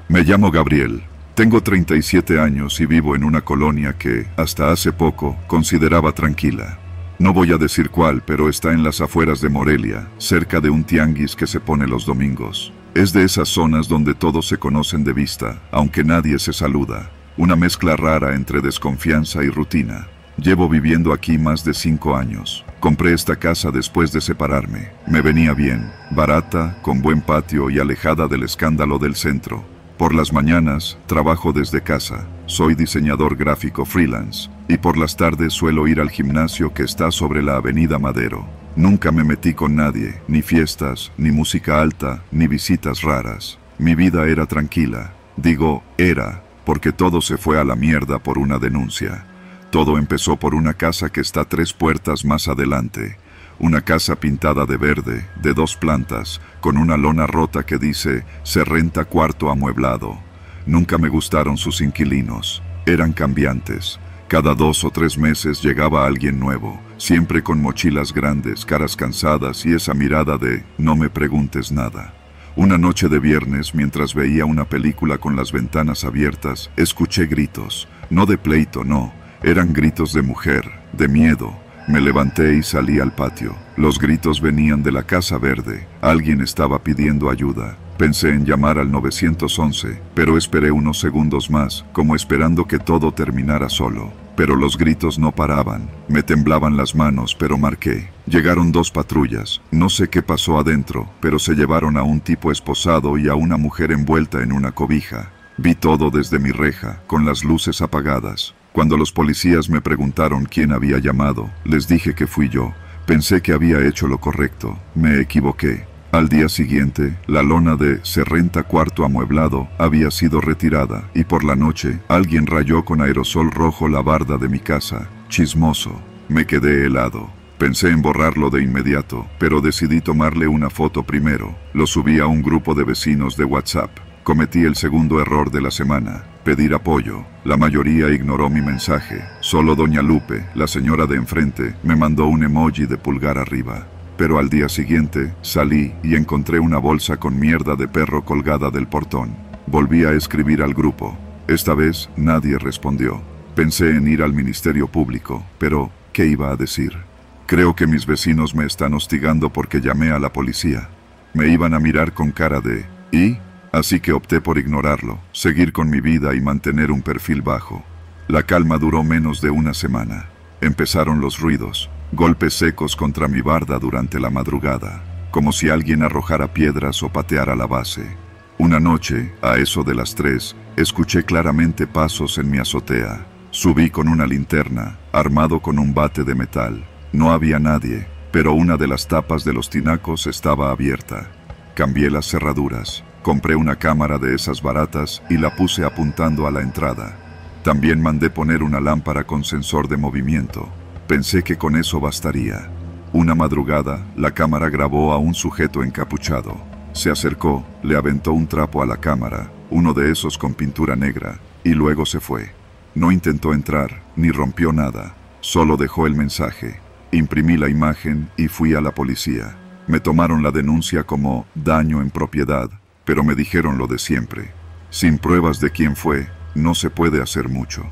Me llamo Gabriel. Tengo 37 años y vivo en una colonia que, hasta hace poco, consideraba tranquila. No voy a decir cuál, pero está en las afueras de Morelia, cerca de un tianguis que se pone los domingos. Es de esas zonas donde todos se conocen de vista, aunque nadie se saluda. Una mezcla rara entre desconfianza y rutina. Llevo viviendo aquí más de 5 años. Compré esta casa después de separarme. Me venía bien, barata, con buen patio y alejada del escándalo del centro. Por las mañanas, trabajo desde casa. Soy diseñador gráfico freelance. Y por las tardes suelo ir al gimnasio que está sobre la avenida Madero. Nunca me metí con nadie, ni fiestas, ni música alta, ni visitas raras. Mi vida era tranquila. Digo, era, porque todo se fue a la mierda por una denuncia. Todo empezó por una casa que está 3 puertas más adelante. Una casa pintada de verde, de 2 plantas, con una lona rota que dice, se renta cuarto amueblado. Nunca me gustaron sus inquilinos. Eran cambiantes. Cada 2 o 3 meses llegaba alguien nuevo, siempre con mochilas grandes, caras cansadas y esa mirada de, no me preguntes nada. Una noche de viernes, mientras veía una película con las ventanas abiertas, escuché gritos. No de pleito, no. Eran gritos de mujer, de miedo. Me levanté y salí al patio. Los gritos venían de la casa verde. Alguien estaba pidiendo ayuda. Pensé en llamar al 911, pero esperé unos segundos más, como esperando que todo terminara solo. Pero los gritos no paraban. Me temblaban las manos, pero marqué. Llegaron 2 patrullas. No sé qué pasó adentro, pero se llevaron a un tipo esposado y a una mujer envuelta en una cobija. Vi todo desde mi reja, con las luces apagadas. Cuando los policías me preguntaron quién había llamado, les dije que fui yo. Pensé que había hecho lo correcto. Me equivoqué. Al día siguiente, la lona de "se renta cuarto amueblado" había sido retirada, y por la noche, alguien rayó con aerosol rojo la barda de mi casa. Chismoso. Me quedé helado. Pensé en borrarlo de inmediato, pero decidí tomarle una foto primero. Lo subí a un grupo de vecinos de WhatsApp. Cometí el segundo error de la semana, pedir apoyo. La mayoría ignoró mi mensaje. Solo doña Lupe, la señora de enfrente, me mandó un emoji de pulgar arriba. Pero al día siguiente, salí y encontré una bolsa con mierda de perro colgada del portón. Volví a escribir al grupo. Esta vez, nadie respondió. Pensé en ir al Ministerio Público, pero, ¿qué iba a decir? Creo que mis vecinos me están hostigando porque llamé a la policía. Me iban a mirar con cara de, ¿y? Así que opté por ignorarlo, seguir con mi vida y mantener un perfil bajo. La calma duró menos de una semana. Empezaron los ruidos, golpes secos contra mi barda durante la madrugada, como si alguien arrojara piedras o pateara la base. Una noche, a eso de las 3, escuché claramente pasos en mi azotea. Subí con una linterna, armado con un bate de metal. No había nadie, pero una de las tapas de los tinacos estaba abierta. Cambié las cerraduras. Compré una cámara de esas baratas y la puse apuntando a la entrada. También mandé poner una lámpara con sensor de movimiento. Pensé que con eso bastaría. Una madrugada, la cámara grabó a un sujeto encapuchado. Se acercó, le aventó un trapo a la cámara, uno de esos con pintura negra, y luego se fue. No intentó entrar, ni rompió nada. Solo dejó el mensaje. Imprimí la imagen y fui a la policía. Me tomaron la denuncia como daño en propiedad, pero me dijeron lo de siempre. Sin pruebas de quién fue, no se puede hacer mucho.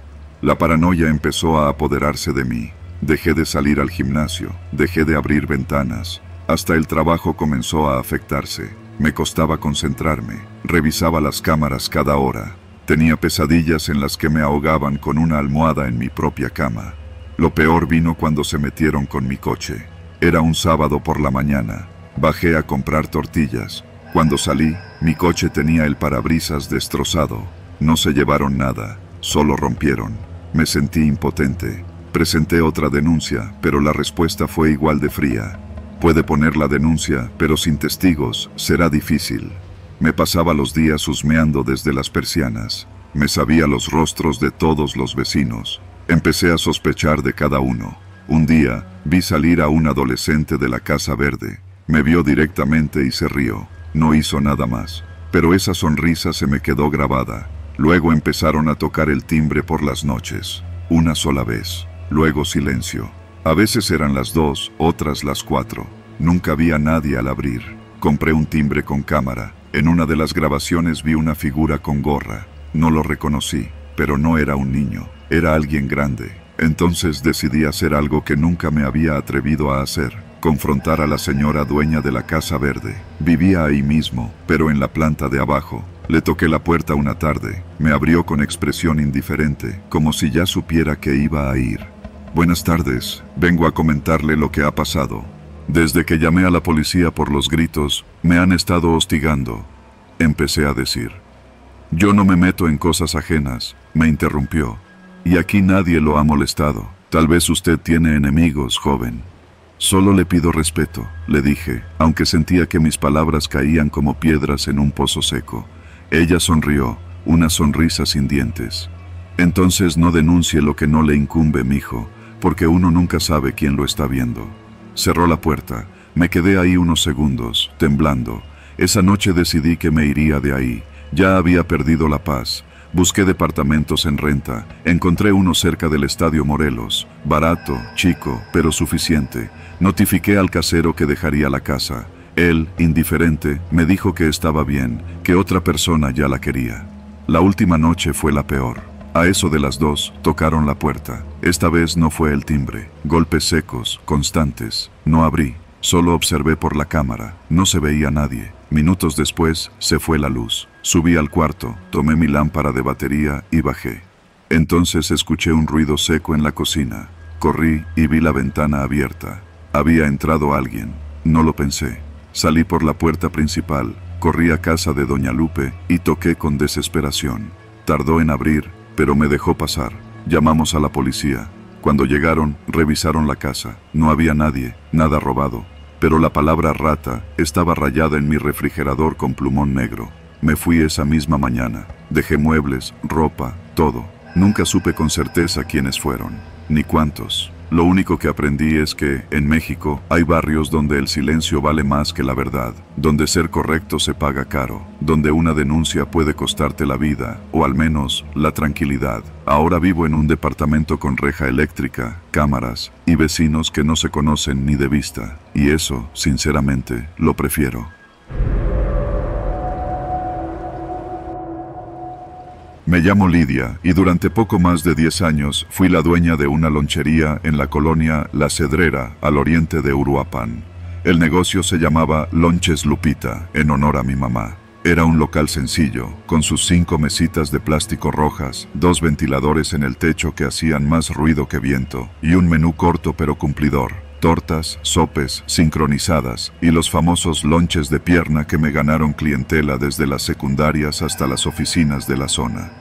La paranoia empezó a apoderarse de mí. Dejé de salir al gimnasio, dejé de abrir ventanas. Hasta el trabajo comenzó a afectarse. Me costaba concentrarme. Revisaba las cámaras cada hora. Tenía pesadillas en las que me ahogaban con una almohada en mi propia cama. Lo peor vino cuando se metieron con mi coche. Era un sábado por la mañana. Bajé a comprar tortillas. Cuando salí, mi coche tenía el parabrisas destrozado. No se llevaron nada, solo rompieron. Me sentí impotente. Presenté otra denuncia, pero la respuesta fue igual de fría. Puede poner la denuncia, pero sin testigos, será difícil. Me pasaba los días husmeando desde las persianas. Me sabía los rostros de todos los vecinos. Empecé a sospechar de cada uno. Un día, vi salir a un adolescente de la Casa Verde. Me vio directamente y se rió. No hizo nada más, pero esa sonrisa se me quedó grabada. Luego empezaron a tocar el timbre por las noches. Una sola vez. Luego silencio. A veces eran las 2, otras las 4. Nunca vi a nadie al abrir. Compré un timbre con cámara. En una de las grabaciones vi una figura con gorra. No lo reconocí, pero no era un niño, era alguien grande. Entonces decidí hacer algo que nunca me había atrevido a hacer: confrontar a la señora dueña de la Casa Verde. Vivía ahí mismo, pero en la planta de abajo. Le toqué la puerta una tarde. Me abrió con expresión indiferente, como si ya supiera que iba a ir. Buenas tardes, vengo a comentarle lo que ha pasado. Desde que llamé a la policía por los gritos, me han estado hostigando. Empecé a decir. Yo no me meto en cosas ajenas, me interrumpió. Y aquí nadie lo ha molestado. Tal vez usted tiene enemigos, joven. Solo le pido respeto, le dije, aunque sentía que mis palabras caían como piedras en un pozo seco. Ella sonrió, una sonrisa sin dientes. Entonces no denuncie lo que no le incumbe, mijo, porque uno nunca sabe quién lo está viendo. Cerró la puerta. Me quedé ahí unos segundos, temblando. Esa noche decidí que me iría de ahí. Ya había perdido la paz. Busqué departamentos en renta. Encontré uno cerca del Estadio Morelos. Barato, chico, pero suficiente. Notifiqué al casero que dejaría la casa. Él, indiferente, me dijo que estaba bien, que otra persona ya la quería. La última noche fue la peor. A eso de las 2, tocaron la puerta. Esta vez no fue el timbre. Golpes secos, constantes. No abrí. Solo observé por la cámara. No se veía nadie. Minutos después, se fue la luz. Subí al cuarto, tomé mi lámpara de batería y bajé. Entonces escuché un ruido seco en la cocina. Corrí y vi la ventana abierta. Había entrado alguien. No lo pensé. Salí por la puerta principal, corrí a casa de doña Lupe y toqué con desesperación. Tardó en abrir, pero me dejó pasar. Llamamos a la policía. Cuando llegaron, revisaron la casa. No había nadie, nada robado. Pero la palabra rata estaba rayada en mi refrigerador con plumón negro. Me fui esa misma mañana. Dejé muebles, ropa, todo. Nunca supe con certeza quiénes fueron, ni cuántos. Lo único que aprendí es que, en México, hay barrios donde el silencio vale más que la verdad, donde ser correcto se paga caro, donde una denuncia puede costarte la vida, o al menos, la tranquilidad. Ahora vivo en un departamento con reja eléctrica, cámaras, y vecinos que no se conocen ni de vista, y eso, sinceramente, lo prefiero. Me llamo Lidia y durante poco más de 10 años fui la dueña de una lonchería en la colonia La Cedrera, al oriente de Uruapan. El negocio se llamaba Lonches Lupita, en honor a mi mamá. Era un local sencillo, con sus 5 mesitas de plástico rojas, 2 ventiladores en el techo que hacían más ruido que viento, y un menú corto pero cumplidor. Tortas, sopes, sincronizadas, y los famosos lonches de pierna que me ganaron clientela desde las secundarias hasta las oficinas de la zona.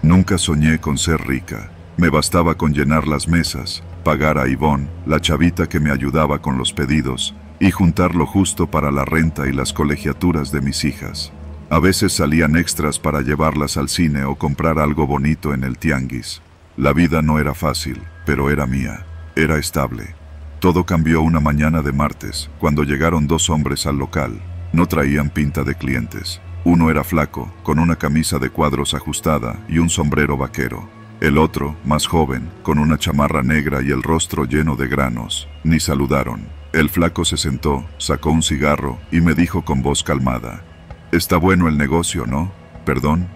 Nunca soñé con ser rica. Me bastaba con llenar las mesas, pagar a Ivonne, la chavita que me ayudaba con los pedidos, y juntar lo justo para la renta y las colegiaturas de mis hijas. A veces salían extras para llevarlas al cine o comprar algo bonito en el tianguis. La vida no era fácil, pero era mía. Era estable. Todo cambió una mañana de martes, cuando llegaron 2 hombres al local. No traían pinta de clientes. Uno era flaco, con una camisa de cuadros ajustada y un sombrero vaquero. El otro, más joven, con una chamarra negra y el rostro lleno de granos. Ni saludaron. El flaco se sentó, sacó un cigarro y me dijo con voz calmada: «Está bueno el negocio, ¿no? ¿Perdón?»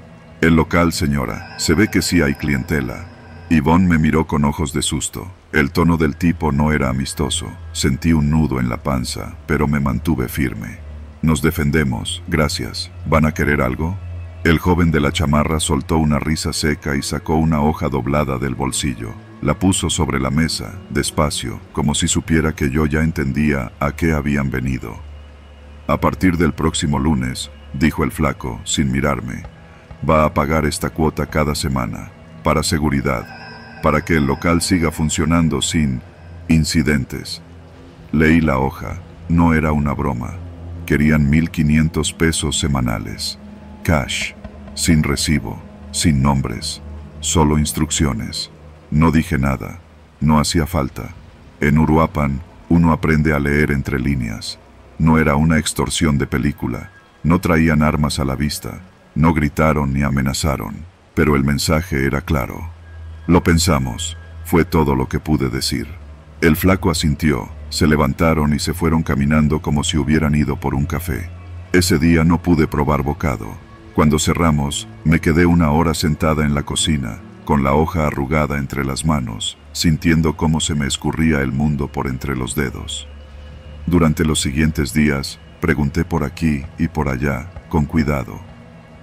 «El local, señora. Se ve que sí hay clientela». Ivonne me miró con ojos de susto. El tono del tipo no era amistoso. Sentí un nudo en la panza, pero me mantuve firme. «Nos defendemos, gracias. ¿Van a querer algo?» El joven de la chamarra soltó una risa seca y sacó una hoja doblada del bolsillo. La puso sobre la mesa, despacio, como si supiera que yo ya entendía a qué habían venido. «A partir del próximo lunes», dijo el flaco, sin mirarme, «va a pagar esta cuota cada semana, para seguridad, para que el local siga funcionando sin incidentes». Leí la hoja. No era una broma. Querían 1,500 pesos semanales. Cash. Sin recibo. Sin nombres. Solo instrucciones. No dije nada. No hacía falta. En Uruapan, uno aprende a leer entre líneas. No era una extorsión de película. No traían armas a la vista. No gritaron ni amenazaron. Pero el mensaje era claro. «Lo pensamos», fue todo lo que pude decir. El flaco asintió. Se levantaron y se fueron caminando como si hubieran ido por un café. Ese día no pude probar bocado. Cuando cerramos, me quedé una hora sentada en la cocina, con la hoja arrugada entre las manos, sintiendo cómo se me escurría el mundo por entre los dedos. Durante los siguientes días, pregunté por aquí y por allá, con cuidado.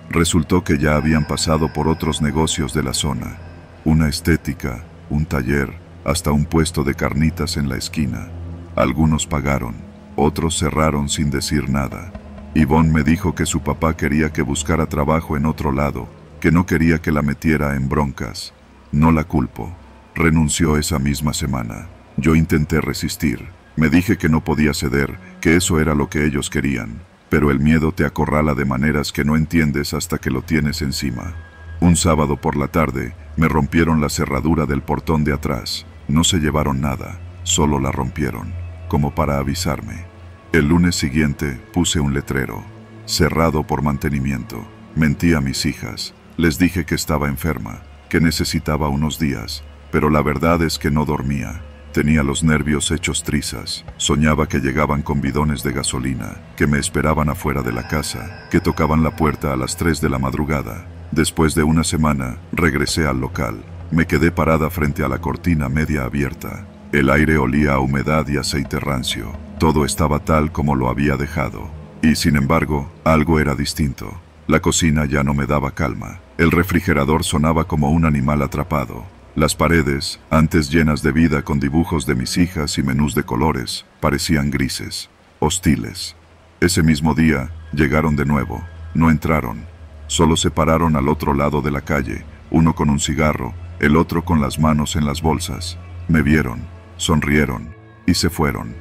Resultó que ya habían pasado por otros negocios de la zona, una estética, un taller, hasta un puesto de carnitas en la esquina. Algunos pagaron, otros cerraron sin decir nada. Ivonne me dijo que su papá quería que buscara trabajo en otro lado, que no quería que la metiera en broncas. No la culpo. Renunció esa misma semana. Yo intenté resistir. Me dije que no podía ceder, que eso era lo que ellos querían. Pero el miedo te acorrala de maneras que no entiendes hasta que lo tienes encima. Un sábado por la tarde, me rompieron la cerradura del portón de atrás. No se llevaron nada, solo la rompieron, como para avisarme. El lunes siguiente puse un letrero, cerrado por mantenimiento. Mentí a mis hijas, les dije que estaba enferma, que necesitaba unos días, pero la verdad es que no dormía. Tenía los nervios hechos trizas, soñaba que llegaban con bidones de gasolina, que me esperaban afuera de la casa, que tocaban la puerta a las 3 de la madrugada. Después de una semana, regresé al local. Me quedé parada frente a la cortina media abierta. El aire olía a humedad y aceite rancio. Todo estaba tal como lo había dejado. Y sin embargo, algo era distinto. La cocina ya no me daba calma. El refrigerador sonaba como un animal atrapado. Las paredes, antes llenas de vida con dibujos de mis hijas y menús de colores, parecían grises, hostiles. Ese mismo día, llegaron de nuevo. No entraron. Solo se pararon al otro lado de la calle, uno con un cigarro, el otro con las manos en las bolsas. Me vieron, sonrieron y se fueron.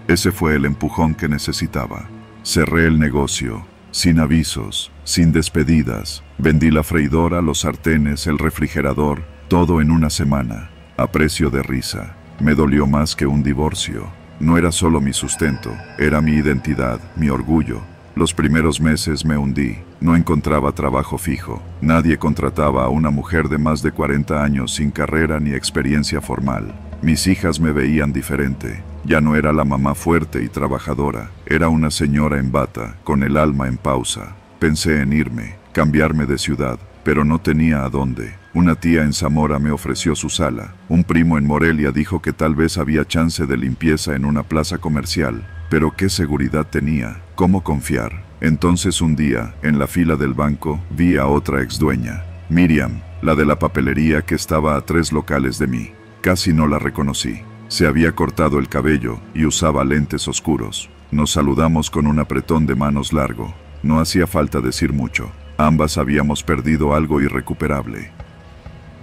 Ese fue el empujón que necesitaba. Cerré el negocio, sin avisos, sin despedidas. Vendí la freidora, los sartenes, el refrigerador, todo en una semana, a precio de risa. Me dolió más que un divorcio. No era solo mi sustento, era mi identidad, mi orgullo. Los primeros meses me hundí, no encontraba trabajo fijo. Nadie contrataba a una mujer de más de 40 años sin carrera ni experiencia formal. Mis hijas me veían diferente. Ya no era la mamá fuerte y trabajadora, era una señora en bata, con el alma en pausa. Pensé en irme, cambiarme de ciudad, pero no tenía a dónde. Una tía en Zamora me ofreció su sala. Un primo en Morelia dijo que tal vez había chance de limpieza en una plaza comercial. Pero ¿qué seguridad tenía? ¿Cómo confiar? Entonces un día, en la fila del banco, vi a otra exdueña, Miriam, la de la papelería que estaba a 3 locales de mí. Casi no la reconocí. Se había cortado el cabello y usaba lentes oscuros. Nos saludamos con un apretón de manos largo. No hacía falta decir mucho. Ambas habíamos perdido algo irrecuperable.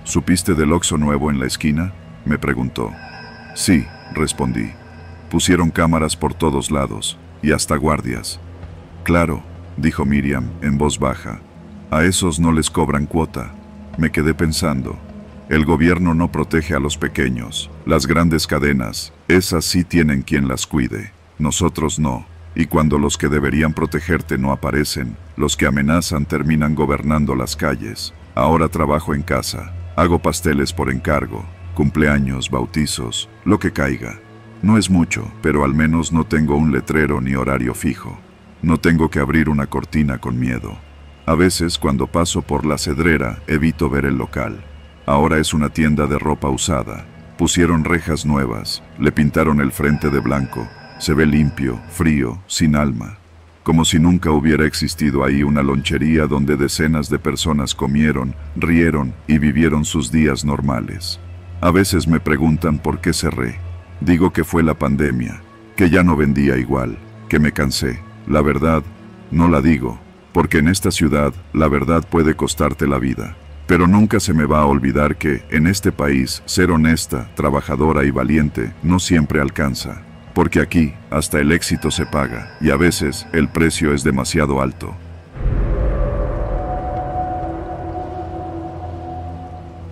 ¿Supiste del Oxxo nuevo en la esquina?, me preguntó. Sí, respondí. Pusieron cámaras por todos lados, y hasta guardias. Claro, dijo Miriam en voz baja. A esos no les cobran cuota. Me quedé pensando. El gobierno no protege a los pequeños. Las grandes cadenas, esas sí tienen quien las cuide. Nosotros no. Y cuando los que deberían protegerte no aparecen, los que amenazan terminan gobernando las calles. Ahora trabajo en casa. Hago pasteles por encargo, cumpleaños, bautizos, lo que caiga. No es mucho, pero al menos no tengo un letrero ni horario fijo. No tengo que abrir una cortina con miedo. A veces, cuando paso por la Cedrera, evito ver el local. Ahora es una tienda de ropa usada. Pusieron rejas nuevas, le pintaron el frente de blanco. Se ve limpio, frío, sin alma. Como si nunca hubiera existido ahí una lonchería donde decenas de personas comieron, rieron y vivieron sus días normales. A veces me preguntan por qué cerré. Digo que fue la pandemia, que ya no vendía igual, que me cansé. La verdad, no la digo, porque en esta ciudad la verdad puede costarte la vida. Pero nunca se me va a olvidar que, en este país, ser honesta, trabajadora y valiente no siempre alcanza. Porque aquí, hasta el éxito se paga, y a veces el precio es demasiado alto.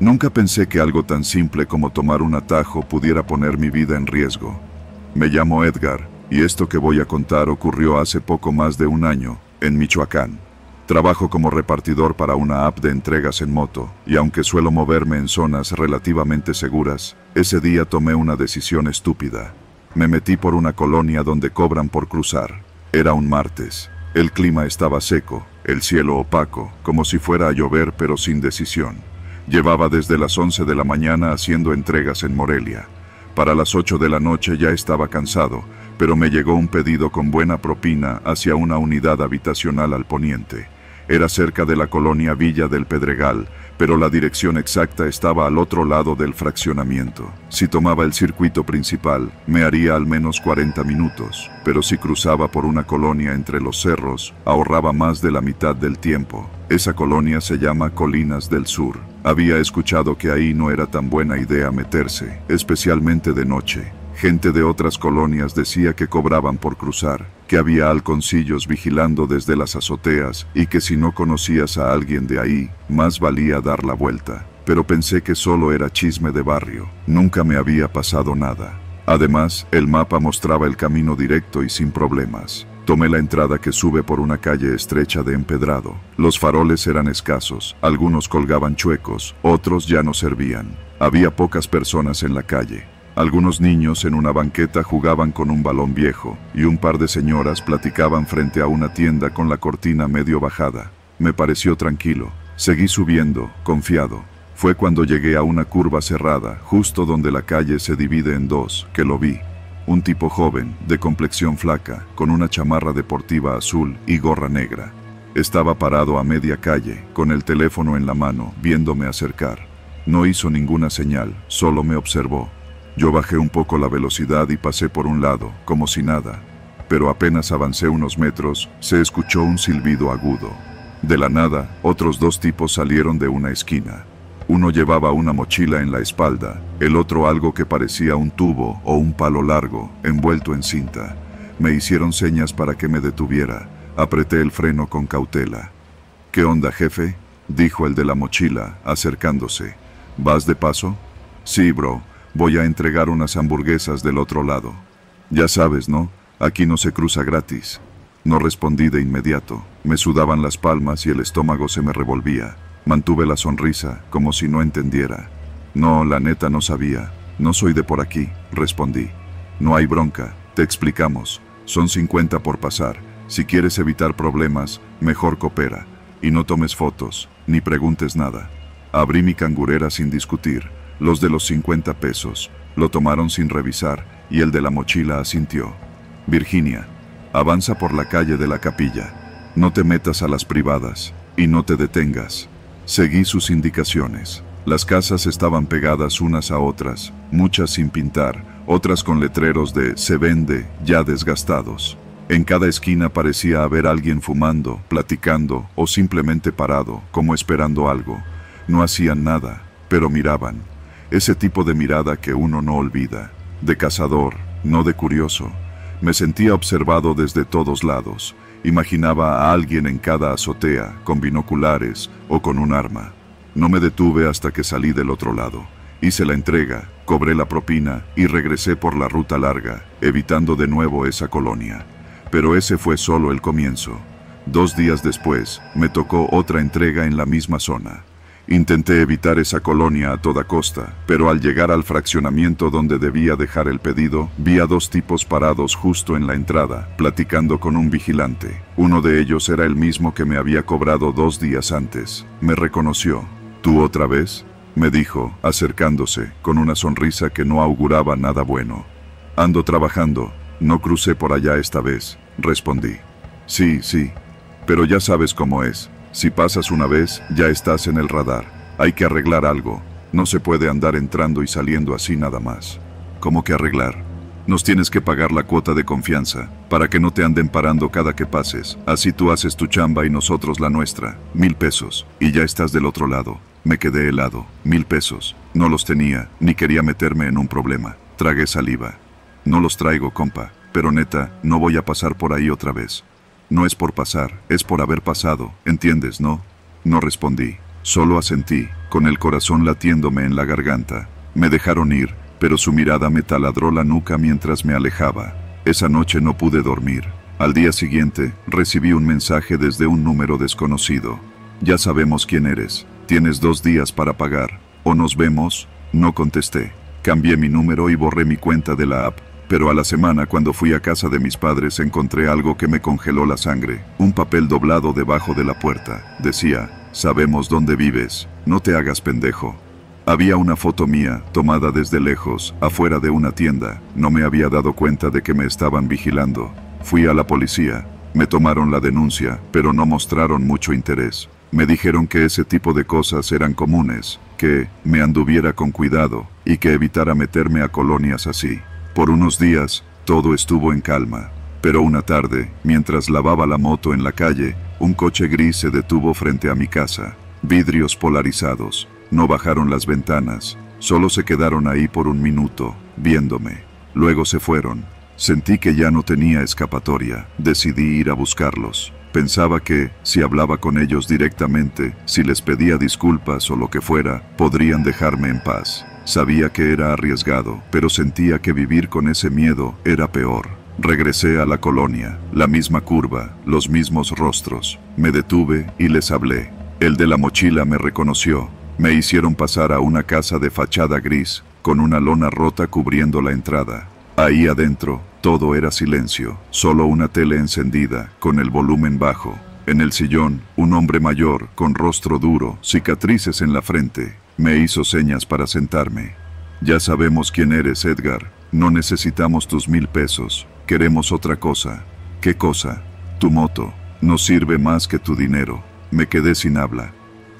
Nunca pensé que algo tan simple como tomar un atajo pudiera poner mi vida en riesgo. Me llamo Edgar, y esto que voy a contar ocurrió hace poco más de un año, en Michoacán. Trabajo como repartidor para una app de entregas en moto, y aunque suelo moverme en zonas relativamente seguras, ese día tomé una decisión estúpida. Me metí por una colonia donde cobran por cruzar. Era un martes. El clima estaba seco, el cielo opaco, como si fuera a llover pero sin decisión. Llevaba desde las 11 de la mañana haciendo entregas en Morelia. Para las 8 de la noche ya estaba cansado, pero me llegó un pedido con buena propina hacia una unidad habitacional al poniente. Era cerca de la colonia Villa del Pedregal, pero la dirección exacta estaba al otro lado del fraccionamiento. Si tomaba el circuito principal, me haría al menos 40 minutos, pero si cruzaba por una colonia entre los cerros, ahorraba más de la mitad del tiempo. Esa colonia se llama Colinas del Sur. Había escuchado que ahí no era tan buena idea meterse, especialmente de noche. Gente de otras colonias decía que cobraban por cruzar, que había halconcillos vigilando desde las azoteas y que si no conocías a alguien de ahí, más valía dar la vuelta. Pero pensé que solo era chisme de barrio, nunca me había pasado nada. Además, el mapa mostraba el camino directo y sin problemas. Tomé la entrada que sube por una calle estrecha de empedrado. Los faroles eran escasos, algunos colgaban chuecos, otros ya no servían. Había pocas personas en la calle. Algunos niños en una banqueta jugaban con un balón viejo, y un par de señoras platicaban frente a una tienda con la cortina medio bajada. Me pareció tranquilo. Seguí subiendo, confiado. Fue cuando llegué a una curva cerrada, justo donde la calle se divide en dos, que lo vi. Un tipo joven, de complexión flaca, con una chamarra deportiva azul y gorra negra. Estaba parado a media calle, con el teléfono en la mano, viéndome acercar. No hizo ninguna señal, solo me observó. Yo bajé un poco la velocidad y pasé por un lado, como si nada. Pero apenas avancé unos metros, se escuchó un silbido agudo. De la nada, otros dos tipos salieron de una esquina. Uno llevaba una mochila en la espalda, el otro algo que parecía un tubo o un palo largo, envuelto en cinta. Me hicieron señas para que me detuviera. Apreté el freno con cautela. «¿Qué onda, jefe?», dijo el de la mochila, acercándose. «¿Vas de paso?». «Sí, bro. Voy a entregar unas hamburguesas del otro lado». «Ya sabes, ¿no? Aquí no se cruza gratis». No respondí de inmediato. Me sudaban las palmas y el estómago se me revolvía. Mantuve la sonrisa, como si no entendiera. «No, la neta no sabía. No soy de por aquí», respondí. «No hay bronca, te explicamos. Son 50 por pasar. Si quieres evitar problemas, mejor coopera. Y no tomes fotos, ni preguntes nada». Abrí mi cangurera sin discutir. Los de los 50 pesos, lo tomaron sin revisar, y el de la mochila asintió. «Virginia, avanza por la calle de la Capilla. No te metas a las privadas, y no te detengas». Seguí sus indicaciones. Las casas estaban pegadas unas a otras, muchas sin pintar, otras con letreros de «Se vende», ya desgastados. En cada esquina parecía haber alguien fumando, platicando, o simplemente parado, como esperando algo. No hacían nada, pero miraban. Ese tipo de mirada que uno no olvida, de cazador, no de curioso. Me sentía observado desde todos lados. Imaginaba a alguien en cada azotea, con binoculares o con un arma. No me detuve hasta que salí del otro lado. Hice la entrega, cobré la propina y regresé por la ruta larga, evitando de nuevo esa colonia. Pero ese fue solo el comienzo. 2 días después, me tocó otra entrega en la misma zona. Intenté evitar esa colonia a toda costa, pero al llegar al fraccionamiento donde debía dejar el pedido, vi a 2 tipos parados justo en la entrada, platicando con un vigilante. Uno de ellos era el mismo que me había cobrado 2 días antes. Me reconoció. «¿Tú otra vez?», me dijo, acercándose, con una sonrisa que no auguraba nada bueno. «Ando trabajando. No crucé por allá esta vez», respondí. Sí, pero ya sabes cómo es. Si pasas una vez, ya estás en el radar. Hay que arreglar algo. No se puede andar entrando y saliendo así nada más». «¿Cómo que arreglar?». «Nos tienes que pagar la cuota de confianza, para que no te anden parando cada que pases. Así tú haces tu chamba y nosotros la nuestra. 1000 pesos. Y ya estás del otro lado». Me quedé helado. 1000 pesos. No los tenía, ni quería meterme en un problema. Tragué saliva. «No los traigo, compa. Pero neta, no voy a pasar por ahí otra vez». «No es por pasar, es por haber pasado, ¿entiendes, no?». No respondí, solo asentí, con el corazón latiéndome en la garganta. Me dejaron ir, pero su mirada me taladró la nuca mientras me alejaba. Esa noche no pude dormir. Al día siguiente, recibí un mensaje desde un número desconocido. «Ya sabemos quién eres. Tienes 2 días para pagar. O nos vemos». No contesté. Cambié mi número y borré mi cuenta de la app. Pero a la semana, cuando fui a casa de mis padres, encontré algo que me congeló la sangre. Un papel doblado debajo de la puerta. Decía: sabemos dónde vives, no te hagas pendejo. Había una foto mía, tomada desde lejos, afuera de una tienda. No me había dado cuenta de que me estaban vigilando. Fui a la policía. Me tomaron la denuncia, pero no mostraron mucho interés. Me dijeron que ese tipo de cosas eran comunes, que me anduviera con cuidado y que evitara meterme a colonias así. Por unos días, todo estuvo en calma. Pero una tarde, mientras lavaba la moto en la calle, un coche gris se detuvo frente a mi casa. Vidrios polarizados. No bajaron las ventanas. Solo se quedaron ahí por un minuto, viéndome. Luego se fueron. Sentí que ya no tenía escapatoria. Decidí ir a buscarlos. Pensaba que, si hablaba con ellos directamente, si les pedía disculpas o lo que fuera, podrían dejarme en paz. Sabía que era arriesgado, pero sentía que vivir con ese miedo era peor. Regresé a la colonia, la misma curva, los mismos rostros. Me detuve y les hablé. El de la mochila me reconoció. Me hicieron pasar a una casa de fachada gris, con una lona rota cubriendo la entrada. Ahí adentro, todo era silencio, solo una tele encendida, con el volumen bajo. En el sillón, un hombre mayor, con rostro duro, cicatrices en la frente, me hizo señas para sentarme. Ya sabemos quién eres, Edgar. No necesitamos tus 1000 pesos. Queremos otra cosa. ¿Qué cosa? Tu moto. No sirve más que tu dinero. Me quedé sin habla.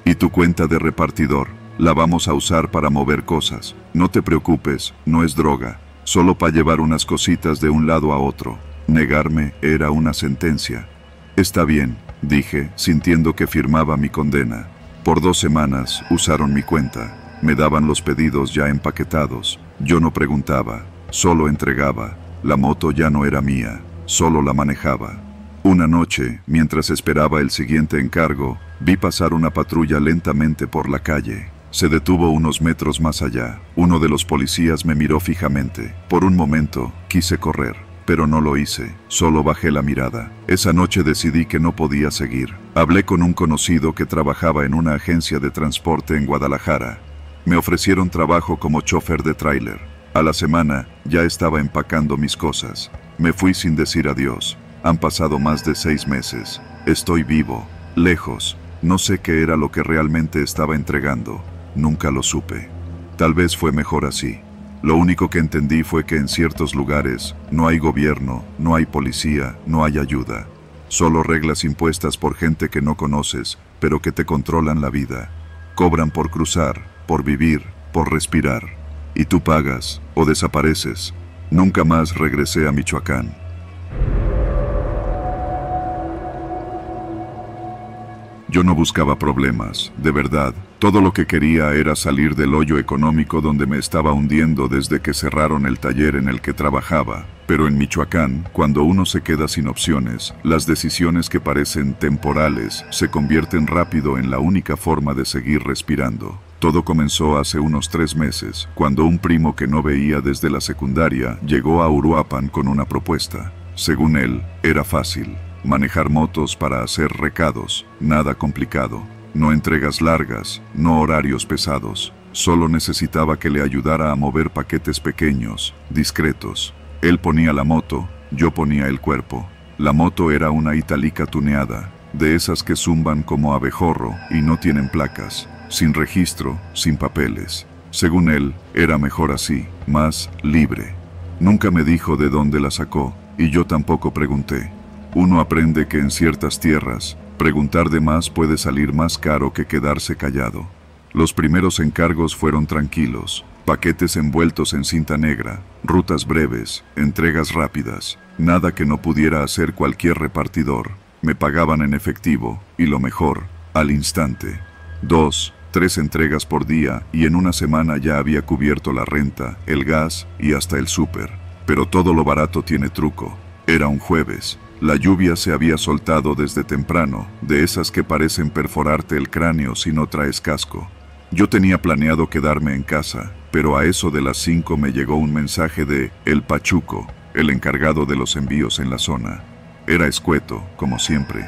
Y tu cuenta de repartidor. La vamos a usar para mover cosas. No te preocupes, no es droga. Solo para llevar unas cositas de un lado a otro. Negarme era una sentencia. Está bien, dije, sintiendo que firmaba mi condena. Por 2 semanas usaron mi cuenta. Me daban los pedidos ya empaquetados. Yo no preguntaba, solo entregaba. La moto ya no era mía, solo la manejaba. Una noche, mientras esperaba el siguiente encargo, vi pasar una patrulla lentamente por la calle. Se detuvo unos metros más allá. Uno de los policías me miró fijamente. Por un momento, quise correr, pero no lo hice. Solo bajé la mirada. Esa noche decidí que no podía seguir. Hablé con un conocido que trabajaba en una agencia de transporte en Guadalajara. Me ofrecieron trabajo como chofer de tráiler. A la semana, ya estaba empacando mis cosas. Me fui sin decir adiós. Han pasado más de 6 meses. Estoy vivo, lejos. No sé qué era lo que realmente estaba entregando. Nunca lo supe. Tal vez fue mejor así. Lo único que entendí fue que en ciertos lugares no hay gobierno, no hay policía, no hay ayuda. Solo reglas impuestas por gente que no conoces, pero que te controlan la vida. Cobran por cruzar, por vivir, por respirar. Y tú pagas, o desapareces. Nunca más regresé a Michoacán. Yo no buscaba problemas, de verdad. Todo lo que quería era salir del hoyo económico donde me estaba hundiendo desde que cerraron el taller en el que trabajaba. Pero en Michoacán, cuando uno se queda sin opciones, las decisiones que parecen temporales se convierten rápido en la única forma de seguir respirando. Todo comenzó hace unos 3 meses, cuando un primo que no veía desde la secundaria llegó a Uruapan con una propuesta. Según él, era fácil. Manejar motos para hacer recados, nada complicado. No entregas largas, no horarios pesados. Solo necesitaba que le ayudara a mover paquetes pequeños, discretos. Él ponía la moto, yo ponía el cuerpo. La moto era una Italika tuneada, de esas que zumban como abejorro y no tienen placas, sin registro, sin papeles. Según él, era mejor así, más libre. Nunca me dijo de dónde la sacó, y yo tampoco pregunté. Uno aprende que en ciertas tierras, preguntar de más puede salir más caro que quedarse callado. Los primeros encargos fueron tranquilos, paquetes envueltos en cinta negra, rutas breves, entregas rápidas, nada que no pudiera hacer cualquier repartidor. Me pagaban en efectivo, y lo mejor, al instante. 2, 3 entregas por día, y en una semana ya había cubierto la renta, el gas y hasta el súper. Pero todo lo barato tiene truco. Era un jueves. La lluvia se había soltado desde temprano, de esas que parecen perforarte el cráneo si no traes casco. Yo tenía planeado quedarme en casa, pero a eso de las 5 me llegó un mensaje de El Pachuco, el encargado de los envíos en la zona. Era escueto, como siempre.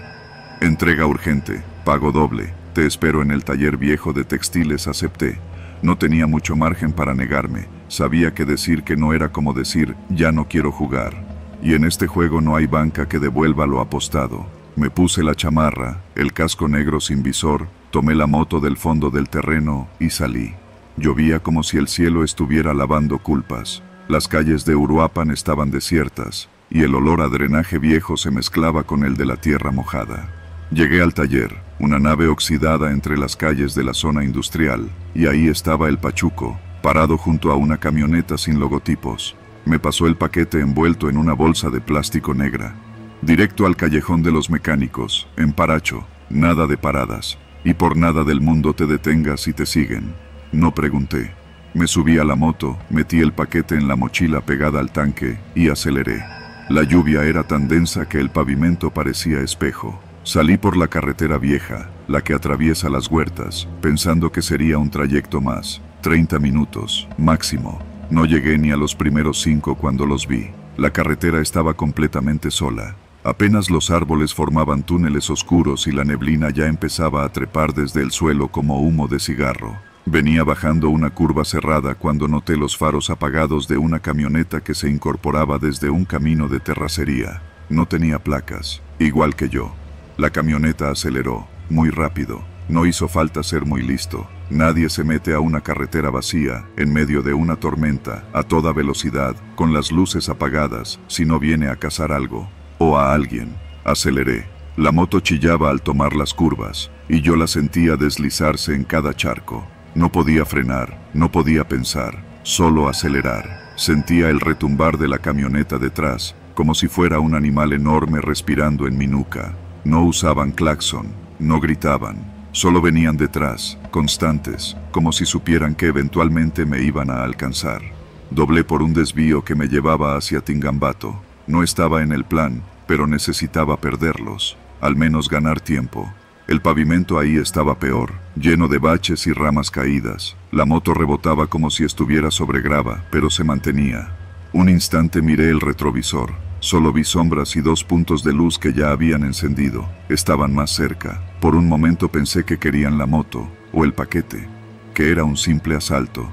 Entrega urgente, pago doble, te espero en el taller viejo de textiles. Acepté. No tenía mucho margen para negarme. Sabía que decir que no era como decir, ya no quiero jugar. Y en este juego no hay banca que devuelva lo apostado. Me puse la chamarra, el casco negro sin visor, tomé la moto del fondo del terreno y salí. Llovía como si el cielo estuviera lavando culpas. Las calles de Uruapan estaban desiertas, y el olor a drenaje viejo se mezclaba con el de la tierra mojada. Llegué al taller, una nave oxidada entre las calles de la zona industrial, y ahí estaba el Pachuco, parado junto a una camioneta sin logotipos. Me pasó el paquete envuelto en una bolsa de plástico negra. Directo al callejón de los mecánicos, en Paracho, nada de paradas, y por nada del mundo te detengas y te siguen. No pregunté. Me subí a la moto, metí el paquete en la mochila pegada al tanque y aceleré. La lluvia era tan densa que el pavimento parecía espejo. Salí por la carretera vieja, la que atraviesa las huertas, pensando que sería un trayecto más, 30 minutos, máximo. No llegué ni a los primeros 5 cuando los vi. La carretera estaba completamente sola. Apenas los árboles formaban túneles oscuros y la neblina ya empezaba a trepar desde el suelo como humo de cigarro. Venía bajando una curva cerrada cuando noté los faros apagados de una camioneta que se incorporaba desde un camino de terracería. No tenía placas, igual que yo. La camioneta aceleró, muy rápido. No hizo falta ser muy listo. Nadie se mete a una carretera vacía, en medio de una tormenta, a toda velocidad, con las luces apagadas, si no viene a cazar algo. O a alguien. Aceleré. La moto chillaba al tomar las curvas, y yo la sentía deslizarse en cada charco. No podía frenar, no podía pensar, solo acelerar. Sentía el retumbar de la camioneta detrás, como si fuera un animal enorme respirando en mi nuca. No usaban claxon, no gritaban, solo venían detrás, constantes, como si supieran que eventualmente me iban a alcanzar. Doblé por un desvío que me llevaba hacia Tingambato. No estaba en el plan, pero necesitaba perderlos, al menos ganar tiempo. El pavimento ahí estaba peor, lleno de baches y ramas caídas. La moto rebotaba como si estuviera sobre grava, pero se mantenía. Un instante miré el retrovisor. Solo vi sombras y 2 puntos de luz que ya habían encendido. Estaban más cerca. Por un momento pensé que querían la moto, o el paquete, que era un simple asalto.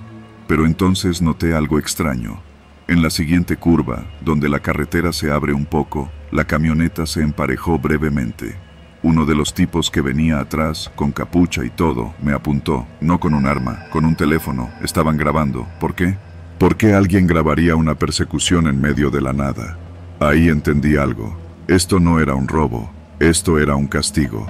Pero entonces noté algo extraño. En la siguiente curva, donde la carretera se abre un poco, la camioneta se emparejó brevemente. Uno de los tipos que venía atrás, con capucha y todo, me apuntó, no con un arma, con un teléfono. Estaban grabando. ¿Por qué? ¿Por qué alguien grabaría una persecución en medio de la nada? Ahí entendí algo. Esto no era un robo, esto era un castigo.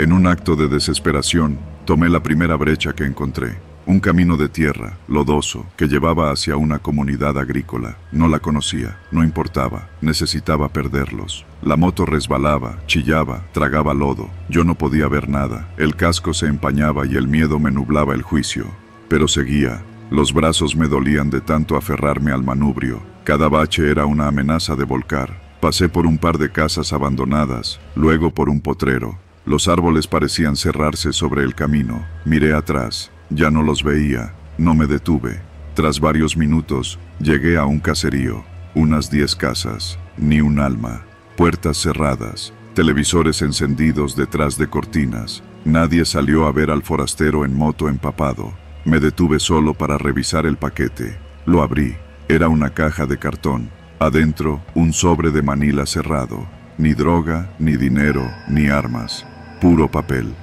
En un acto de desesperación, tomé la primera brecha que encontré. Un camino de tierra, lodoso, que llevaba hacia una comunidad agrícola. No la conocía, no importaba, necesitaba perderlos. La moto resbalaba, chillaba, tragaba lodo. Yo no podía ver nada. El casco se empañaba y el miedo me nublaba el juicio. Pero seguía. Los brazos me dolían de tanto aferrarme al manubrio. Cada bache era una amenaza de volcar. Pasé por un par de casas abandonadas, luego por un potrero. Los árboles parecían cerrarse sobre el camino. Miré atrás. Ya no los veía. No me detuve. Tras varios minutos, llegué a un caserío. Unas 10 casas. Ni un alma. Puertas cerradas. Televisores encendidos detrás de cortinas. Nadie salió a ver al forastero en moto empapado. Me detuve solo para revisar el paquete. Lo abrí. Era una caja de cartón. Adentro, un sobre de manila cerrado. Ni droga, ni dinero, ni armas. Puro papel.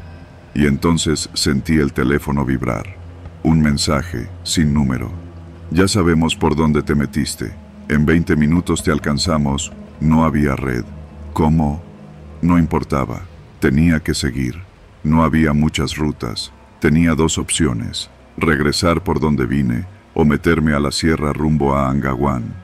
Y entonces sentí el teléfono vibrar. Un mensaje, sin número. Ya sabemos por dónde te metiste. En 20 minutos te alcanzamos. No había red. ¿Cómo? No importaba. Tenía que seguir. No había muchas rutas. Tenía 2 opciones. Regresar por donde vine o meterme a la sierra rumbo a Angahuán.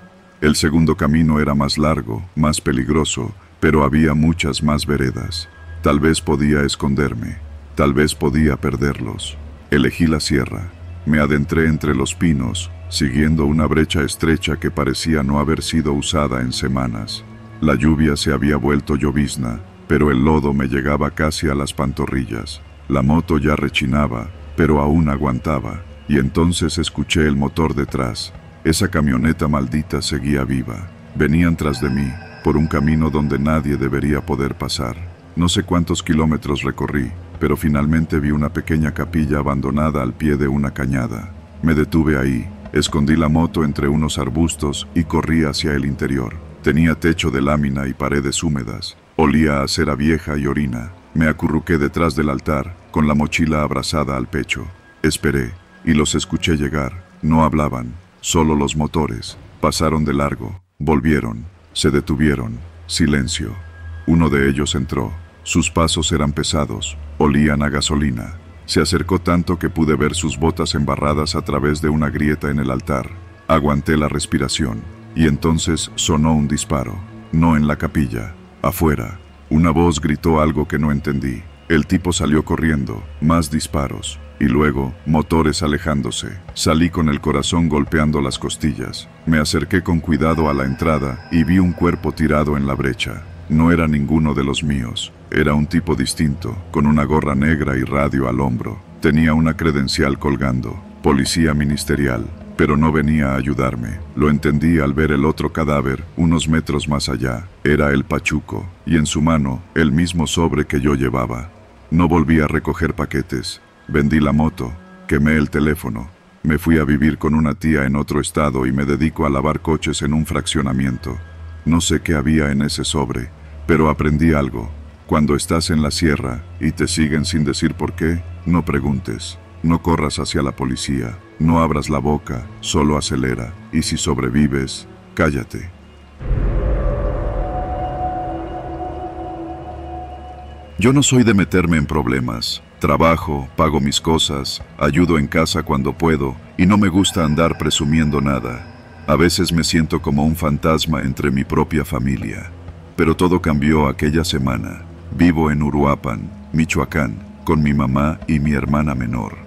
El segundo camino era más largo, más peligroso, pero había muchas más veredas. Tal vez podía esconderme. Tal vez podía perderlos. Elegí la sierra. Me adentré entre los pinos, siguiendo una brecha estrecha que parecía no haber sido usada en semanas. La lluvia se había vuelto llovizna, pero el lodo me llegaba casi a las pantorrillas. La moto ya rechinaba, pero aún aguantaba, y entonces escuché el motor detrás. Esa camioneta maldita seguía viva. Venían tras de mí, por un camino donde nadie debería poder pasar. No sé cuántos kilómetros recorrí, pero finalmente vi una pequeña capilla abandonada al pie de una cañada. Me detuve ahí, Escondí la moto entre unos arbustos y corrí hacia el interior. Tenía techo de lámina y paredes húmedas. Olía a cera vieja y orina. Me acurruqué detrás del altar, con la mochila abrazada al pecho. Esperé, y los escuché llegar. No hablaban, solo los motores. Pasaron de largo, volvieron, se detuvieron. Silencio. Uno de ellos entró. Sus pasos eran pesados, olían a gasolina. Se acercó tanto que pude ver sus botas embarradas a través de una grieta en el altar. Aguanté la respiración, y entonces sonó un disparo. No en la capilla, afuera. Una voz gritó algo que no entendí. El tipo salió corriendo, más disparos, y luego, motores alejándose. Salí con el corazón golpeando las costillas. Me acerqué con cuidado a la entrada y vi un cuerpo tirado en la brecha. No era ninguno de los míos. Era un tipo distinto, con una gorra negra y radio al hombro. Tenía una credencial colgando, policía ministerial, pero no venía a ayudarme. Lo entendí al ver el otro cadáver, unos metros más allá. Era el Pachuco, y en su mano, el mismo sobre que yo llevaba. No volví a recoger paquetes. Vendí la moto, quemé el teléfono. Me fui a vivir con una tía en otro estado y me dedico a lavar coches en un fraccionamiento. No sé qué había en ese sobre, pero aprendí algo. Cuando estás en la sierra y te siguen sin decir por qué, no preguntes, no corras hacia la policía, no abras la boca, solo acelera, y si sobrevives, cállate. Yo no soy de meterme en problemas. Trabajo, pago mis cosas, ayudo en casa cuando puedo, y no me gusta andar presumiendo nada. A veces me siento como un fantasma entre mi propia familia. Pero todo cambió aquella semana. Vivo en Uruapan, Michoacán, con mi mamá y mi hermana menor.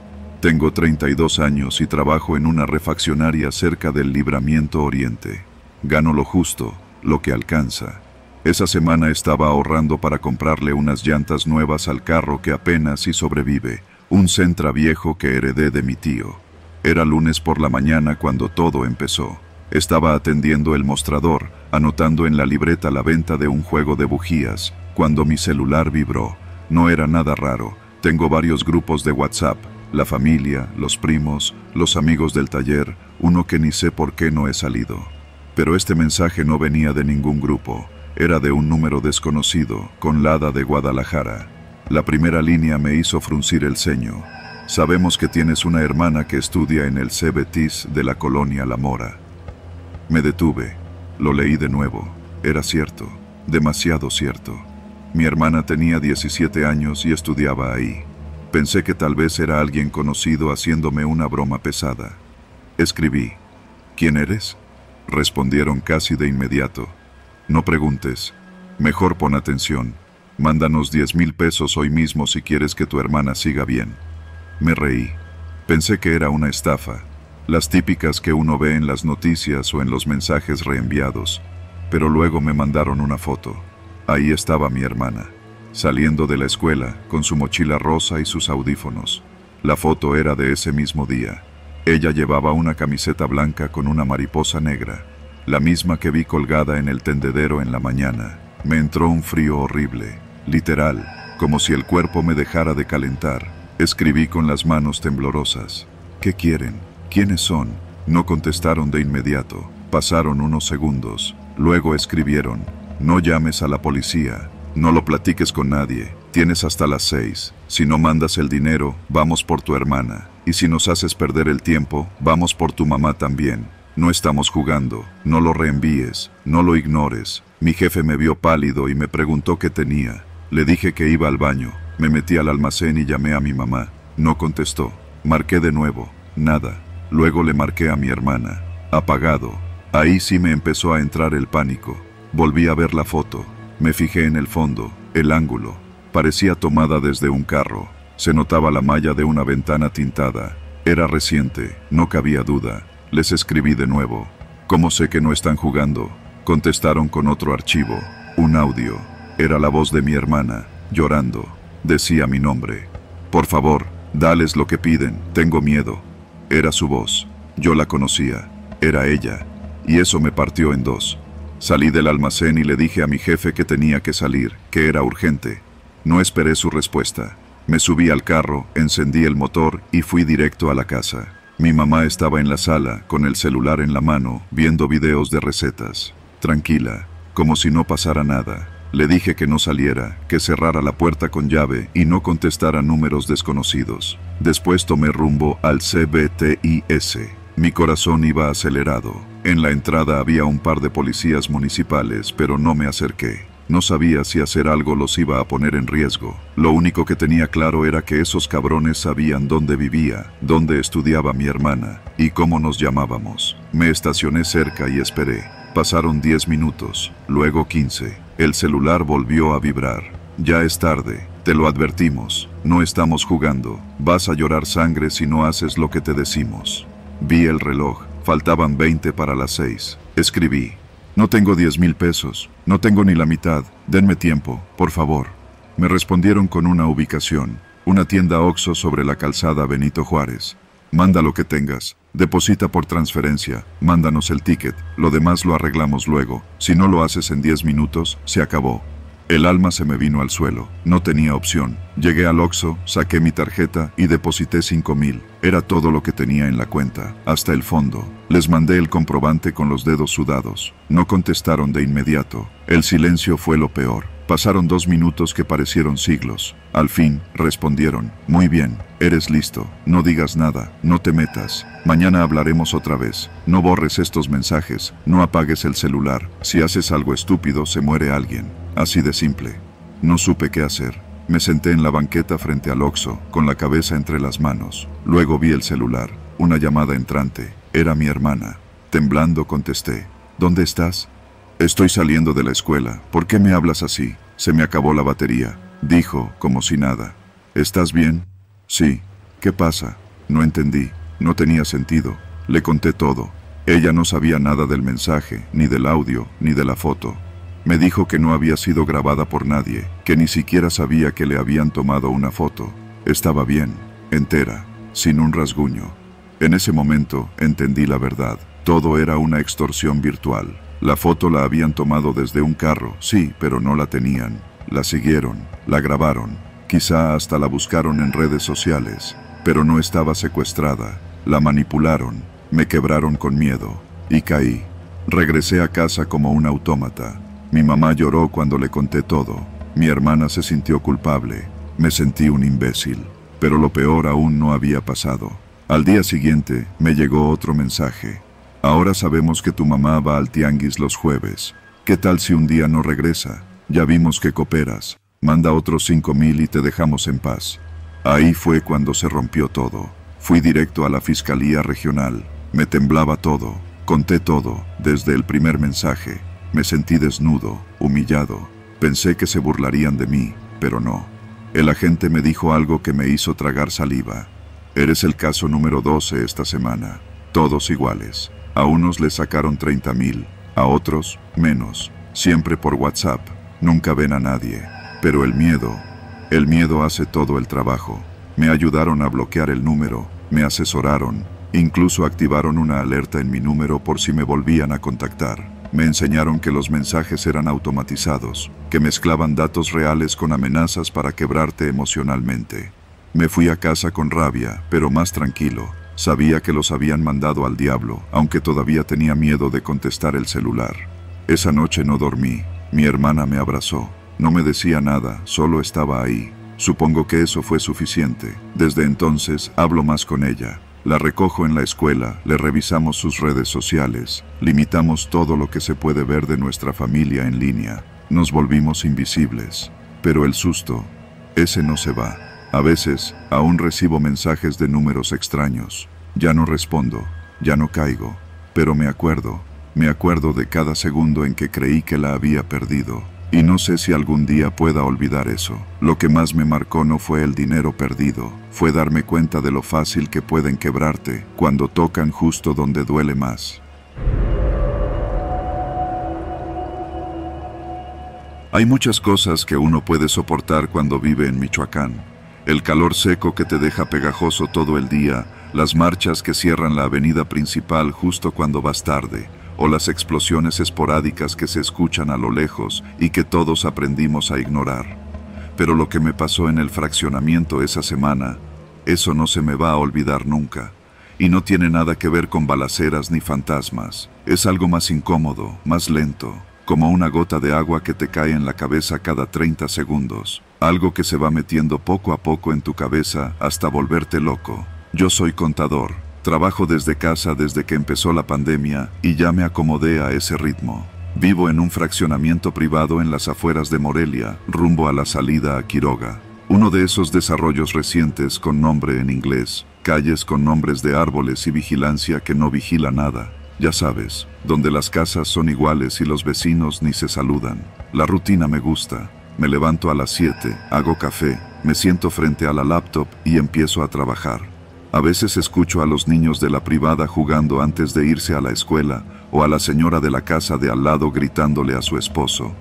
Tengo 32 años y trabajo en una refaccionaria cerca del Libramiento Oriente. Gano lo justo, lo que alcanza. Esa semana estaba ahorrando para comprarle unas llantas nuevas al carro que apenas si sobrevive, un Sentra viejo que heredé de mi tío. Era lunes por la mañana cuando todo empezó. Estaba atendiendo el mostrador, anotando en la libreta la venta de un juego de bujías, cuando mi celular vibró. No era nada raro. Tengo varios grupos de WhatsApp, la familia, los primos, los amigos del taller, uno que ni sé por qué no he salido. Pero este mensaje no venía de ningún grupo. Era de un número desconocido, con Lada de Guadalajara. La primera línea me hizo fruncir el ceño. Sabemos que tienes una hermana que estudia en el CBTIS de la colonia La Mora. Me detuve. Lo leí de nuevo. Era cierto. Demasiado cierto. Mi hermana tenía 17 años y estudiaba ahí. Pensé que tal vez era alguien conocido haciéndome una broma pesada. Escribí. ¿Quién eres? Respondieron casi de inmediato. No preguntes. Mejor pon atención. Mándanos 10,000 pesos hoy mismo si quieres que tu hermana siga bien. Me reí. Pensé que era una estafa. Las típicas que uno ve en las noticias o en los mensajes reenviados. Pero luego me mandaron una foto. Ahí estaba mi hermana, saliendo de la escuela, con su mochila rosa y sus audífonos. La foto era de ese mismo día. Ella llevaba una camiseta blanca con una mariposa negra, la misma que vi colgada en el tendedero en la mañana. Me entró un frío horrible, literal, como si el cuerpo me dejara de calentar. Escribí con las manos temblorosas. ¿Qué quieren? ¿Quiénes son? No contestaron de inmediato. Pasaron unos segundos. Luego escribieron. No llames a la policía. No lo platiques con nadie. Tienes hasta las 6. Si no mandas el dinero, vamos por tu hermana. Y si nos haces perder el tiempo, vamos por tu mamá también. No estamos jugando. No lo reenvíes. No lo ignores. Mi jefe me vio pálido y me preguntó qué tenía. Le dije que iba al baño. Me metí al almacén y llamé a mi mamá. No contestó. Marqué de nuevo. Nada. Luego le marqué a mi hermana. Apagado. Ahí sí me empezó a entrar el pánico. Volví a ver la foto. Me fijé en el fondo, el ángulo. Parecía tomada desde un carro. Se notaba la malla de una ventana tintada. Era reciente, no cabía duda. Les escribí de nuevo. ¿Cómo sé que no están jugando? Contestaron con otro archivo. Un audio. Era la voz de mi hermana, llorando. Decía mi nombre. Por favor, dales lo que piden, tengo miedo. Era su voz. Yo la conocía. Era ella. Y eso me partió en dos. Salí del almacén y le dije a mi jefe que tenía que salir, que era urgente. No esperé su respuesta. Me subí al carro, encendí el motor y fui directo a la casa. Mi mamá estaba en la sala, con el celular en la mano, viendo videos de recetas. Tranquila, como si no pasara nada. Le dije que no saliera, que cerrara la puerta con llave y no contestara números desconocidos. Después tomé rumbo al CBTIS. Mi corazón iba acelerado. En la entrada había un par de policías municipales, pero no me acerqué. No sabía si hacer algo los iba a poner en riesgo. Lo único que tenía claro era que esos cabrones sabían dónde vivía, dónde estudiaba mi hermana y cómo nos llamábamos. Me estacioné cerca y esperé. Pasaron 10 minutos, luego 15. El celular volvió a vibrar. Ya es tarde, te lo advertimos. No estamos jugando. Vas a llorar sangre si no haces lo que te decimos. Vi el reloj. Faltaban 20 para las 6. Escribí. No tengo 10,000 pesos, no tengo ni la mitad, denme tiempo, por favor. Me respondieron con una ubicación, una tienda Oxxo sobre la calzada Benito Juárez. Manda lo que tengas, deposita por transferencia, mándanos el ticket, lo demás lo arreglamos luego. Si no lo haces en 10 minutos, se acabó. El alma se me vino al suelo, no tenía opción. Llegué al Oxxo, saqué mi tarjeta y deposité 5,000. Era todo lo que tenía en la cuenta, hasta el fondo. Les mandé el comprobante con los dedos sudados. No contestaron de inmediato. El silencio fue lo peor. Pasaron 2 minutos que parecieron siglos. Al fin, respondieron. Muy bien, eres listo. No digas nada, no te metas. Mañana hablaremos otra vez. No borres estos mensajes, no apagues el celular. Si haces algo estúpido, se muere alguien. Así de simple. No supe qué hacer. Me senté en la banqueta frente al Oxxo, con la cabeza entre las manos. Luego vi el celular. Una llamada entrante. Era mi hermana. Temblando contesté. ¿Dónde estás? Estoy saliendo de la escuela. ¿Por qué me hablas así? Se me acabó la batería. Dijo, como si nada. ¿Estás bien? Sí. ¿Qué pasa? No entendí. No tenía sentido. Le conté todo. Ella no sabía nada del mensaje, ni del audio, ni de la foto. Me dijo que no había sido grabada por nadie, que ni siquiera sabía que le habían tomado una foto. Estaba bien, entera, sin un rasguño. En ese momento entendí la verdad. Todo era una extorsión virtual. La foto la habían tomado desde un carro, sí, pero no la tenían. La siguieron, la grabaron, quizá hasta la buscaron en redes sociales, pero no estaba secuestrada. La manipularon, me quebraron con miedo, y caí. Regresé a casa como un autómata. Mi mamá lloró cuando le conté todo. Mi hermana se sintió culpable. Me sentí un imbécil. Pero lo peor aún no había pasado. Al día siguiente me llegó otro mensaje. Ahora sabemos que tu mamá va al tianguis los jueves. ¿Qué tal si un día no regresa? Ya vimos que cooperas. Manda otros 5,000 y te dejamos en paz. Ahí fue cuando se rompió todo. Fui directo a la Fiscalía Regional. Me temblaba todo. Conté todo, desde el primer mensaje. Me sentí desnudo, humillado. Pensé que se burlarían de mí, pero no. El agente me dijo algo que me hizo tragar saliva. Eres el caso número 12 esta semana. Todos iguales. A unos les sacaron 30,000, a otros, menos. Siempre por WhatsApp. Nunca ven a nadie. Pero el miedo hace todo el trabajo. Me ayudaron a bloquear el número, me asesoraron, incluso activaron una alerta en mi número por si me volvían a contactar. Me enseñaron que los mensajes eran automatizados, que mezclaban datos reales con amenazas para quebrarte emocionalmente. Me fui a casa con rabia, pero más tranquilo. Sabía que los habían mandado al diablo, aunque todavía tenía miedo de contestar el celular. Esa noche no dormí. Mi hermana me abrazó. No me decía nada, solo estaba ahí. Supongo que eso fue suficiente. Desde entonces hablo más con ella. La recojo en la escuela, le revisamos sus redes sociales, limitamos todo lo que se puede ver de nuestra familia en línea. Nos volvimos invisibles. Pero el susto, ese no se va. A veces, aún recibo mensajes de números extraños. Ya no respondo, ya no caigo, pero me acuerdo de cada segundo en que creí que la había perdido. Y no sé si algún día pueda olvidar eso. Lo que más me marcó no fue el dinero perdido, fue darme cuenta de lo fácil que pueden quebrarte cuando tocan justo donde duele más. Hay muchas cosas que uno puede soportar cuando vive en Michoacán. El calor seco que te deja pegajoso todo el día, las marchas que cierran la avenida principal justo cuando vas tarde, o las explosiones esporádicas que se escuchan a lo lejos y que todos aprendimos a ignorar. Pero lo que me pasó en el fraccionamiento esa semana, eso no se me va a olvidar nunca. Y no tiene nada que ver con balaceras ni fantasmas. Es algo más incómodo, más lento, como una gota de agua que te cae en la cabeza cada 30 segundos. Algo que se va metiendo poco a poco en tu cabeza hasta volverte loco. Yo soy contador. Trabajo desde casa desde que empezó la pandemia y ya me acomodé a ese ritmo. Vivo en un fraccionamiento privado en las afueras de Morelia, rumbo a la salida a Quiroga. Uno de esos desarrollos recientes con nombre en inglés, calles con nombres de árboles y vigilancia que no vigila nada. Ya sabes, donde las casas son iguales y los vecinos ni se saludan. La rutina me gusta. Me levanto a las 7, hago café, me siento frente a la laptop y empiezo a trabajar. A veces escucho a los niños de la privada jugando antes de irse a la escuela o a la señora de la casa de al lado gritándole a su esposo.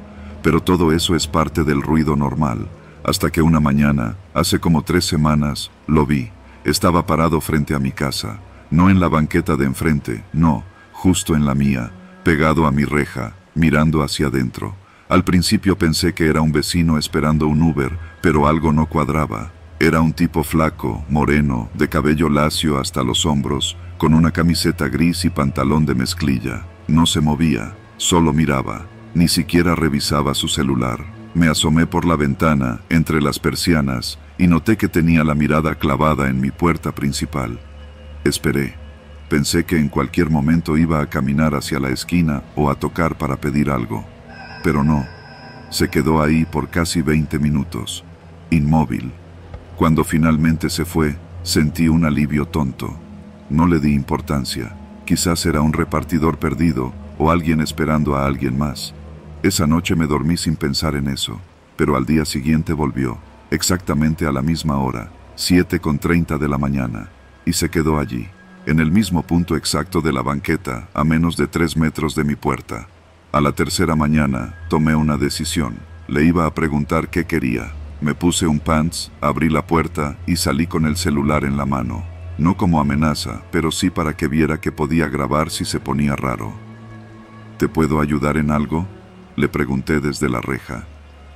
Pero todo eso es parte del ruido normal. Hasta que una mañana, hace como 3 semanas, lo vi. Estaba parado frente a mi casa. No en la banqueta de enfrente, no, justo en la mía, pegado a mi reja, mirando hacia adentro. Al principio pensé que era un vecino esperando un Uber, pero algo no cuadraba. Era un tipo flaco, moreno, de cabello lacio hasta los hombros, con una camiseta gris y pantalón de mezclilla. No se movía, solo miraba. Ni siquiera revisaba su celular. Me asomé por la ventana, entre las persianas, y noté que tenía la mirada clavada en mi puerta principal. Esperé. Pensé que en cualquier momento iba a caminar hacia la esquina o a tocar para pedir algo. Pero no. Se quedó ahí por casi 20 minutos, inmóvil. Cuando finalmente se fue, sentí un alivio tonto. No le di importancia. Quizás era un repartidor perdido o alguien esperando a alguien más. Esa noche me dormí sin pensar en eso, pero al día siguiente volvió, exactamente a la misma hora, 7:30 de la mañana, y se quedó allí, en el mismo punto exacto de la banqueta, a menos de 3 metros de mi puerta. A la tercera mañana, tomé una decisión. Le iba a preguntar qué quería. Me puse un pants, abrí la puerta y salí con el celular en la mano. No como amenaza, pero sí para que viera que podía grabar si se ponía raro. ¿Te puedo ayudar en algo?, le pregunté desde la reja.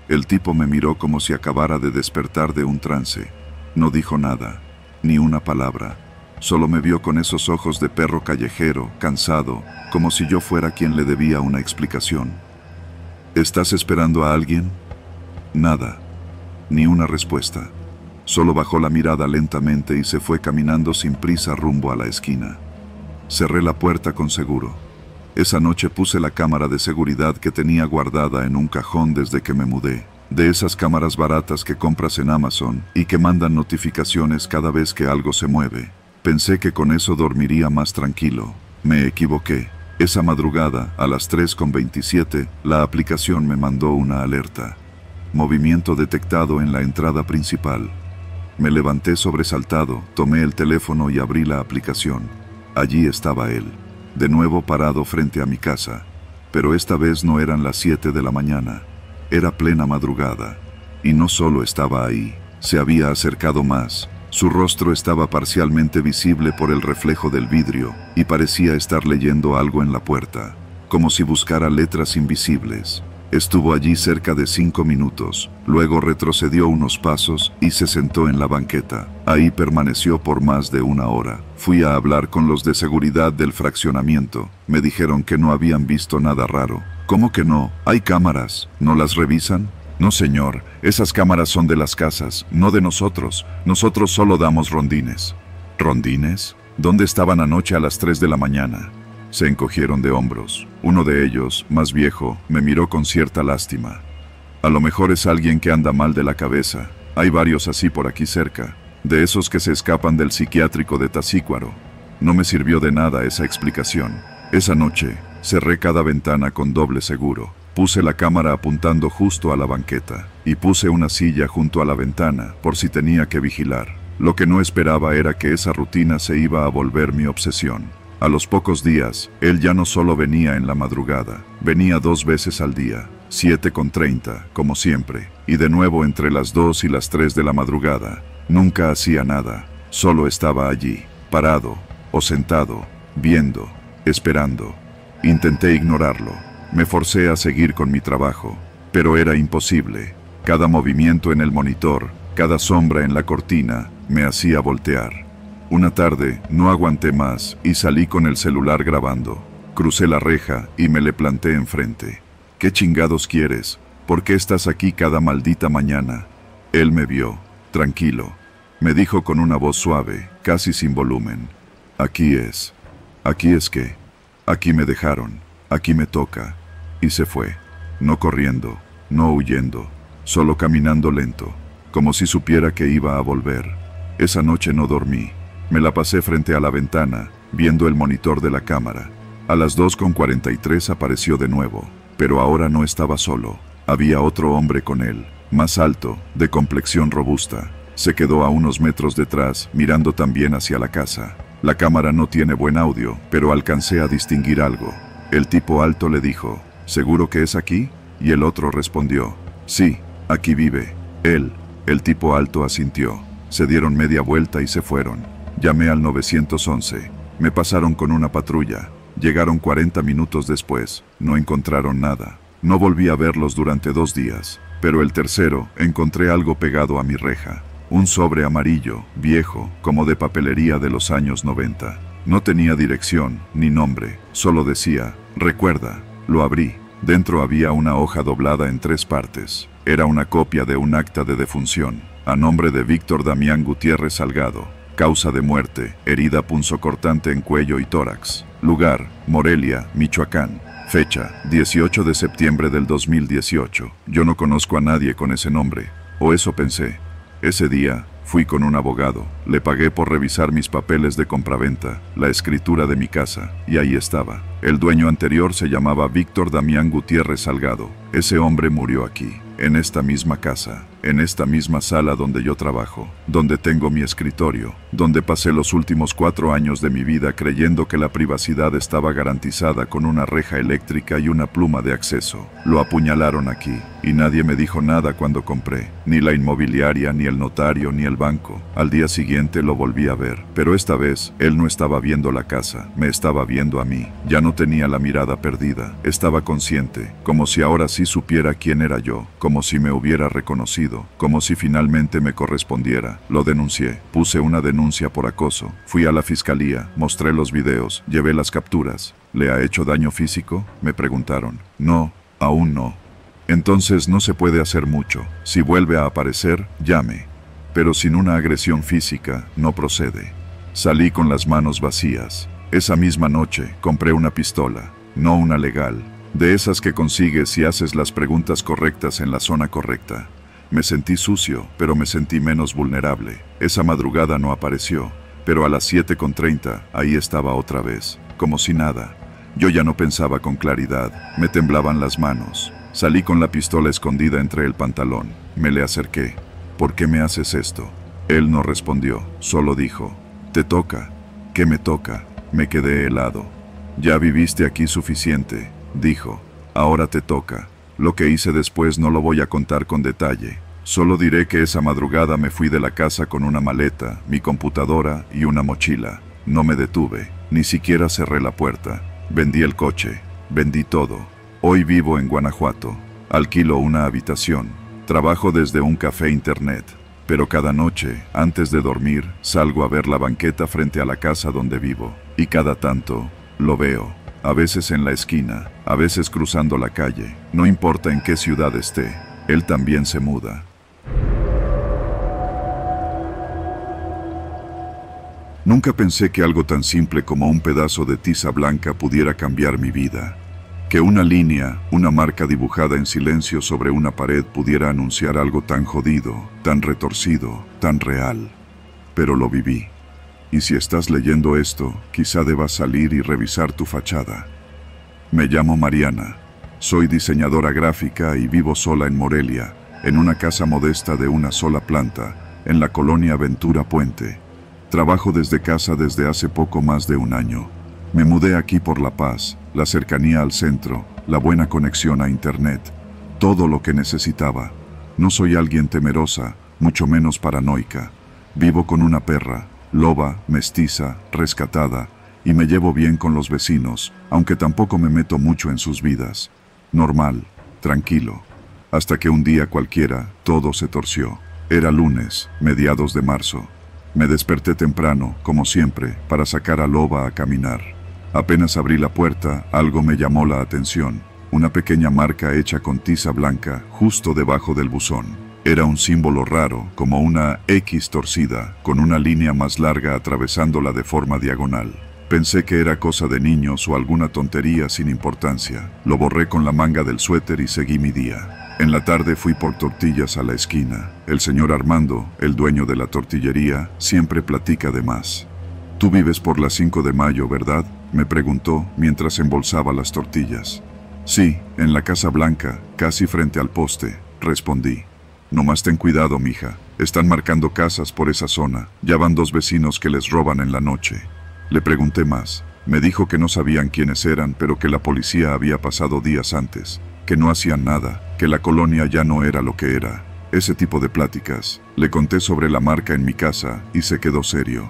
El tipo me miró como si acabara de despertar de un trance. No dijo nada, ni una palabra. Solo me vio con esos ojos de perro callejero, cansado, como si yo fuera quien le debía una explicación. ¿Estás esperando a alguien? Nada. Ni una respuesta. Solo bajó la mirada lentamente y se fue caminando sin prisa rumbo a la esquina. Cerré la puerta con seguro. Esa noche puse la cámara de seguridad que tenía guardada en un cajón desde que me mudé. De esas cámaras baratas que compras en Amazon y que mandan notificaciones cada vez que algo se mueve. Pensé que con eso dormiría más tranquilo. Me equivoqué. Esa madrugada, a las 3:27, la aplicación me mandó una alerta. Movimiento detectado en la entrada principal. Me levanté sobresaltado, tomé el teléfono y abrí la aplicación. Allí estaba él, de nuevo parado frente a mi casa. Pero esta vez no eran las 7 de la mañana. Era plena madrugada. Y no solo estaba ahí, se había acercado más. Su rostro estaba parcialmente visible por el reflejo del vidrio y parecía estar leyendo algo en la puerta, como si buscara letras invisibles. Estuvo allí cerca de 5 minutos, luego retrocedió unos pasos y se sentó en la banqueta. Ahí permaneció por más de 1 hora. Fui a hablar con los de seguridad del fraccionamiento. Me dijeron que no habían visto nada raro. ¿Cómo que no? Hay cámaras. ¿No las revisan? No, señor. Esas cámaras son de las casas, no de nosotros. Nosotros solo damos rondines. ¿Rondines? ¿Dónde estaban anoche a las 3 de la mañana? Se encogieron de hombros. Uno de ellos, más viejo, me miró con cierta lástima. A lo mejor es alguien que anda mal de la cabeza. Hay varios así por aquí cerca, de esos que se escapan del psiquiátrico de Tazícuaro. No me sirvió de nada esa explicación. Esa noche, cerré cada ventana con doble seguro. Puse la cámara apuntando justo a la banqueta, y puse una silla junto a la ventana, por si tenía que vigilar. Lo que no esperaba era que esa rutina se iba a volver mi obsesión. A los pocos días, él ya no solo venía en la madrugada, venía 2 veces al día, 7:30, como siempre, y de nuevo entre las 2 y las 3 de la madrugada. Nunca hacía nada, solo estaba allí, parado o sentado, viendo, esperando. Intenté ignorarlo, me forcé a seguir con mi trabajo, pero era imposible. Cada movimiento en el monitor, cada sombra en la cortina, me hacía voltear. Una tarde, no aguanté más y salí con el celular grabando. Crucé la reja y me le planté enfrente. ¿Qué chingados quieres? ¿Por qué estás aquí cada maldita mañana? Él me vio, tranquilo. Me dijo con una voz suave, casi sin volumen. Aquí es. Aquí es que. Aquí me dejaron. Aquí me toca. Y se fue. No corriendo, no huyendo, solo caminando lento, como si supiera que iba a volver. Esa noche no dormí. Me la pasé frente a la ventana, viendo el monitor de la cámara. A las 2:43 apareció de nuevo, pero ahora no estaba solo. Había otro hombre con él, más alto, de complexión robusta. Se quedó a unos metros detrás, mirando también hacia la casa. La cámara no tiene buen audio, pero alcancé a distinguir algo. El tipo alto le dijo, ¿seguro que es aquí? Y el otro respondió, sí, aquí vive. Él, el tipo alto asintió. Se dieron media vuelta y se fueron. Llamé al 911. Me pasaron con una patrulla. Llegaron 40 minutos después. No encontraron nada. No volví a verlos durante 2 días. Pero el tercero, encontré algo pegado a mi reja. Un sobre amarillo, viejo, como de papelería de los años 90. No tenía dirección, ni nombre. Solo decía, recuerda. Lo abrí. Dentro había una hoja doblada en 3 partes. Era una copia de un acta de defunción, a nombre de Víctor Damián Gutiérrez Salgado. Causa de muerte, herida punzocortante en cuello y tórax. Lugar, Morelia, Michoacán. Fecha, 18 de septiembre del 2018. Yo no conozco a nadie con ese nombre, o eso pensé. Ese día, fui con un abogado, le pagué por revisar mis papeles de compraventa, la escritura de mi casa, y ahí estaba. El dueño anterior se llamaba Víctor Damián Gutiérrez Salgado. Ese hombre murió aquí, en esta misma casa, en esta misma sala donde yo trabajo, donde tengo mi escritorio, donde pasé los últimos 4 años de mi vida creyendo que la privacidad estaba garantizada con una reja eléctrica y una pluma de acceso. Lo apuñalaron aquí, y nadie me dijo nada cuando compré, ni la inmobiliaria, ni el notario, ni el banco. Al día siguiente lo volví a ver, pero esta vez, él no estaba viendo la casa, me estaba viendo a mí. Ya no tenía la mirada perdida, estaba consciente, como si ahora sí supiera quién era yo, como si me hubiera reconocido, como si finalmente me correspondiera. Lo denuncié, puse una denuncia por acoso, fui a la fiscalía, mostré los videos, llevé las capturas. ¿Le ha hecho daño físico?, me preguntaron. No, aún no. Entonces no se puede hacer mucho. Si vuelve a aparecer, llame. Pero sin una agresión física, no procede. Salí con las manos vacías. Esa misma noche, compré una pistola, no una legal, de esas que consigues si haces las preguntas correctas en la zona correcta. Me sentí sucio, pero me sentí menos vulnerable. Esa madrugada no apareció, pero a las 7:30, ahí estaba otra vez, como si nada. Yo ya no pensaba con claridad, me temblaban las manos. Salí con la pistola escondida entre el pantalón. Me le acerqué. ¿Por qué me haces esto? Él no respondió, solo dijo, te toca. ¿Qué me toca? Me quedé helado. Ya viviste aquí suficiente, dijo. Ahora te toca. Lo que hice después no lo voy a contar con detalle. Solo diré que esa madrugada me fui de la casa con una maleta, mi computadora y una mochila. No me detuve, ni siquiera cerré la puerta. Vendí el coche, vendí todo. Hoy vivo en Guanajuato. Alquilo una habitación. Trabajo desde un café internet. Pero cada noche, antes de dormir, salgo a ver la banqueta frente a la casa donde vivo. Y cada tanto, lo veo. A veces en la esquina, a veces cruzando la calle. No importa en qué ciudad esté, él también se muda. Nunca pensé que algo tan simple como un pedazo de tiza blanca pudiera cambiar mi vida. Que una línea, una marca dibujada en silencio sobre una pared pudiera anunciar algo tan jodido, tan retorcido, tan real. Pero lo viví. Y si estás leyendo esto, quizá debas salir y revisar tu fachada. Me llamo Mariana. Soy diseñadora gráfica y vivo sola en Morelia, en una casa modesta de una sola planta, en la colonia Ventura Puente. Trabajo desde casa desde hace poco más de 1 año. Me mudé aquí por la paz, la cercanía al centro, la buena conexión a internet, todo lo que necesitaba. No soy alguien temerosa, mucho menos paranoica. Vivo con una perra, loba, mestiza, rescatada, y me llevo bien con los vecinos, aunque tampoco me meto mucho en sus vidas. Normal, tranquilo. Hasta que un día cualquiera, todo se torció. Era lunes, mediados de marzo. Me desperté temprano, como siempre, para sacar a Loba a caminar. Apenas abrí la puerta, algo me llamó la atención. Una pequeña marca hecha con tiza blanca, justo debajo del buzón. Era un símbolo raro, como una X torcida, con una línea más larga atravesándola de forma diagonal. Pensé que era cosa de niños o alguna tontería sin importancia. Lo borré con la manga del suéter y seguí mi día. En la tarde fui por tortillas a la esquina. El señor Armando, el dueño de la tortillería, siempre platica de más. «Tú vives por la 5 de mayo, ¿verdad?», me preguntó mientras embolsaba las tortillas. «Sí, en la Casa Blanca, casi frente al poste», respondí. «Nomás ten cuidado, mija. Están marcando casas por esa zona. Ya van 2 vecinos que les roban en la noche». Le pregunté más. Me dijo que no sabían quiénes eran, pero que la policía había pasado días antes, que no hacían nada, que la colonia ya no era lo que era. Ese tipo de pláticas. Le conté sobre la marca en mi casa y se quedó serio.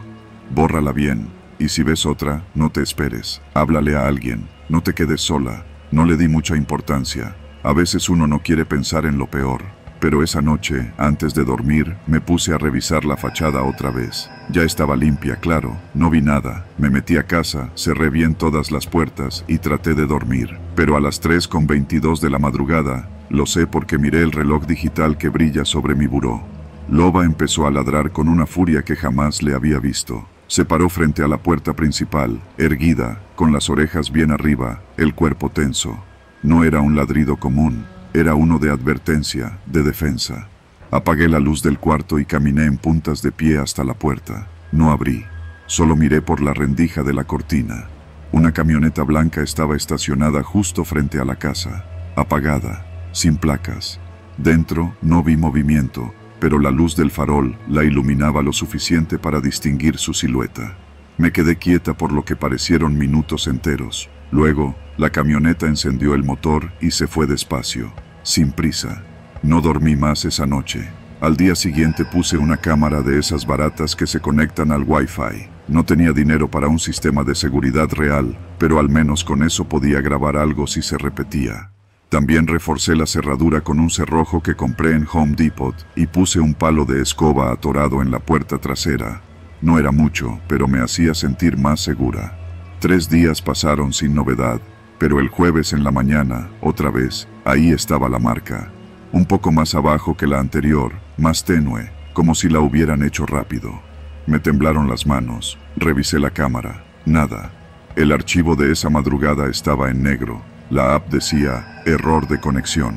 «Bórrala bien, y si ves otra, no te esperes. Háblale a alguien, no te quedes sola». No le di mucha importancia. A veces uno no quiere pensar en lo peor. Pero esa noche, antes de dormir, me puse a revisar la fachada otra vez. Ya estaba limpia, claro, no vi nada. Me metí a casa, cerré bien todas las puertas y traté de dormir. Pero a las 3:22 de la madrugada, lo sé porque miré el reloj digital que brilla sobre mi buró. Loba empezó a ladrar con una furia que jamás le había visto. Se paró frente a la puerta principal, erguida, con las orejas bien arriba, el cuerpo tenso. No era un ladrido común, era uno de advertencia, de defensa. Apagué la luz del cuarto y caminé en puntas de pie hasta la puerta. No abrí, solo miré por la rendija de la cortina. Una camioneta blanca estaba estacionada justo frente a la casa, apagada, sin placas. Dentro no vi movimiento, pero la luz del farol la iluminaba lo suficiente para distinguir su silueta. Me quedé quieta por lo que parecieron minutos enteros. Luego, la camioneta encendió el motor y se fue despacio, sin prisa. No dormí más esa noche. Al día siguiente puse una cámara de esas baratas que se conectan al Wi-Fi. No tenía dinero para un sistema de seguridad real, pero al menos con eso podía grabar algo si se repetía. También reforcé la cerradura con un cerrojo que compré en Home Depot y puse un palo de escoba atorado en la puerta trasera. No era mucho, pero me hacía sentir más segura. 3 días pasaron sin novedad, pero el jueves en la mañana, otra vez, ahí estaba la marca. Un poco más abajo que la anterior, más tenue, como si la hubieran hecho rápido. Me temblaron las manos, revisé la cámara, nada. El archivo de esa madrugada estaba en negro. La app decía, error de conexión.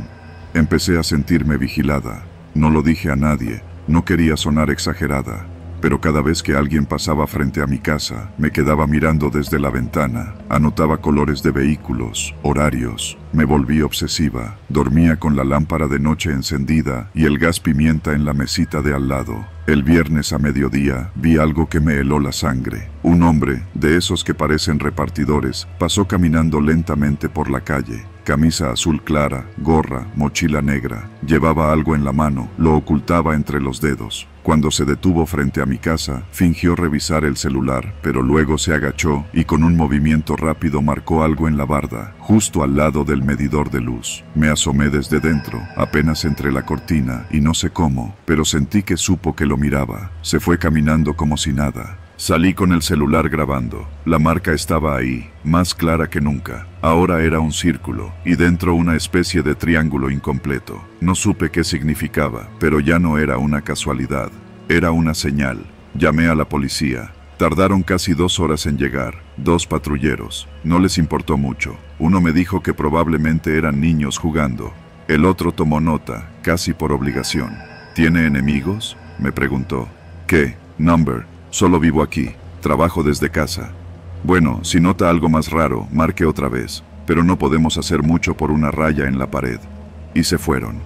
Empecé a sentirme vigilada. No lo dije a nadie, no quería sonar exagerada, pero cada vez que alguien pasaba frente a mi casa, me quedaba mirando desde la ventana, anotaba colores de vehículos, horarios, me volví obsesiva, dormía con la lámpara de noche encendida y el gas pimienta en la mesita de al lado. El viernes a mediodía vi algo que me heló la sangre. Un hombre, de esos que parecen repartidores, pasó caminando lentamente por la calle. Camisa azul clara, gorra, mochila negra. Llevaba algo en la mano, lo ocultaba entre los dedos. Cuando se detuvo frente a mi casa, fingió revisar el celular, pero luego se agachó y con un movimiento rápido marcó algo en la barda, justo al lado del medidor de luz. Me asomé desde dentro, apenas entre la cortina, y no sé cómo, pero sentí que supo que lo miraba. Se fue caminando como si nada. Salí con el celular grabando. La marca estaba ahí, más clara que nunca. Ahora era un círculo, y dentro una especie de triángulo incompleto. No supe qué significaba, pero ya no era una casualidad. Era una señal. Llamé a la policía. Tardaron casi 2 horas en llegar. 2 patrulleros. No les importó mucho. Uno me dijo que probablemente eran niños jugando. El otro tomó nota, casi por obligación. ¿Tiene enemigos?, me preguntó. ¿Qué? Number. Solo vivo aquí. Trabajo desde casa. Bueno, si nota algo más raro, marque otra vez. Pero no podemos hacer mucho por una raya en la pared. Y se fueron.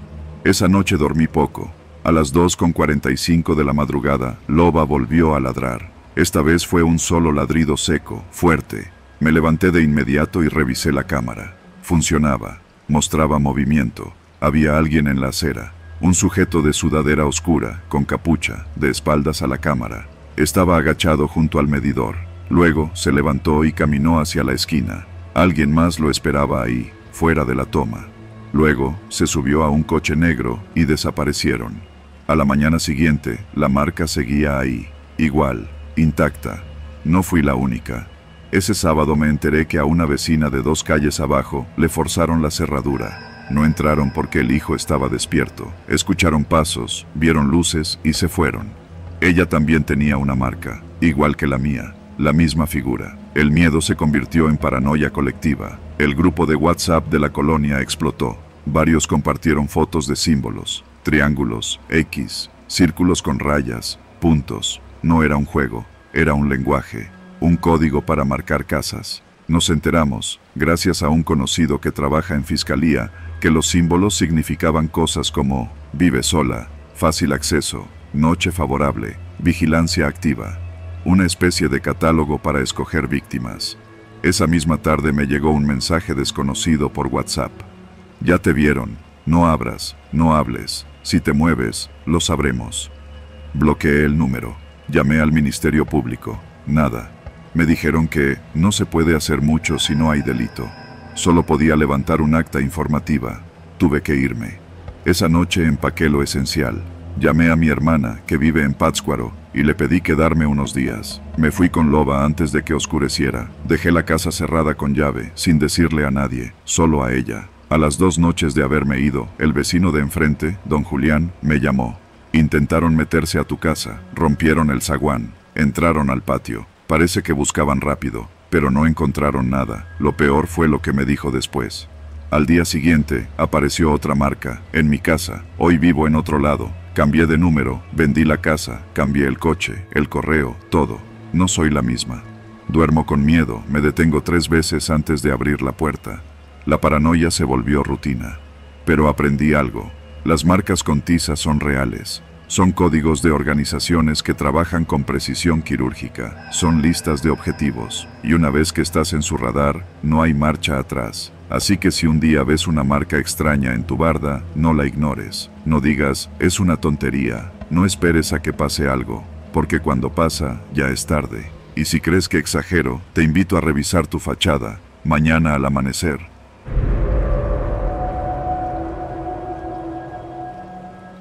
Esa noche dormí poco. A las 2:45 de la madrugada, Loba volvió a ladrar. Esta vez fue un solo ladrido seco, fuerte. Me levanté de inmediato y revisé la cámara. Funcionaba. Mostraba movimiento. Había alguien en la acera. Un sujeto de sudadera oscura, con capucha, de espaldas a la cámara. Estaba agachado junto al medidor. Luego se levantó y caminó hacia la esquina. Alguien más lo esperaba ahí, fuera de la toma. Luego se subió a un coche negro y desaparecieron. A la mañana siguiente, la marca seguía ahí. igual, intacta. No fui la única. Ese sábado me enteré que a una vecina de 2 calles abajo le forzaron la cerradura. No entraron porque el hijo estaba despierto. Escucharon pasos, vieron luces y se fueron. Ella también tenía una marca, igual que la mía, la misma figura. El miedo se convirtió en paranoia colectiva. El grupo de WhatsApp de la colonia explotó. Varios compartieron fotos de símbolos, triángulos, X, círculos con rayas, puntos. No era un juego, era un lenguaje, un código para marcar casas. Nos enteramos, gracias a un conocido que trabaja en fiscalía, que los símbolos significaban cosas como vive sola, fácil acceso, noche favorable, vigilancia activa. Una especie de catálogo para escoger víctimas. Esa misma tarde me llegó un mensaje desconocido por WhatsApp. Ya te vieron, no abras, no hables, si te mueves, lo sabremos. Bloqueé el número, llamé al Ministerio Público, nada. Me dijeron que no se puede hacer mucho si no hay delito. Solo podía levantar un acta informativa. Tuve que irme. Esa noche empaqué lo esencial. Llamé a mi hermana, que vive en Pátzcuaro, y le pedí quedarme unos días. Me fui con Loba antes de que oscureciera. Dejé la casa cerrada con llave, sin decirle a nadie, solo a ella. A las 2 noches de haberme ido, el vecino de enfrente, don Julián, me llamó. Intentaron meterse a tu casa, rompieron el zaguán, entraron al patio. Parece que buscaban rápido, pero no encontraron nada. Lo peor fue lo que me dijo después. Al día siguiente, apareció otra marca, en mi casa. Hoy vivo en otro lado. Cambié de número, vendí la casa, cambié el coche, el correo, todo. No soy la misma. Duermo con miedo, me detengo 3 veces antes de abrir la puerta. La paranoia se volvió rutina. Pero aprendí algo. Las marcas con tiza son reales. Son códigos de organizaciones que trabajan con precisión quirúrgica. Son listas de objetivos. Y una vez que estás en su radar, no hay marcha atrás. Así que si un día ves una marca extraña en tu barda, no la ignores. No digas, es una tontería. No esperes a que pase algo, porque cuando pasa, ya es tarde. Y si crees que exagero, te invito a revisar tu fachada, mañana al amanecer.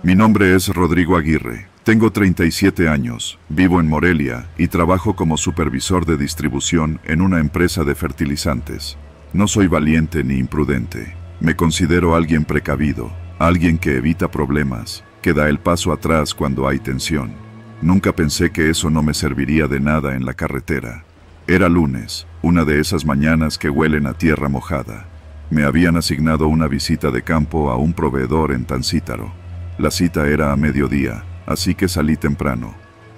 Mi nombre es Rodrigo Aguirre, tengo 37 años, vivo en Morelia y trabajo como supervisor de distribución en una empresa de fertilizantes. No soy valiente ni imprudente, me considero alguien precavido, alguien que evita problemas, que da el paso atrás cuando hay tensión. Nunca pensé que eso no me serviría de nada en la carretera. Era lunes, una de esas mañanas que huelen a tierra mojada. Me habían asignado una visita de campo a un proveedor en Tancítaro. La cita era a mediodía, así que salí temprano.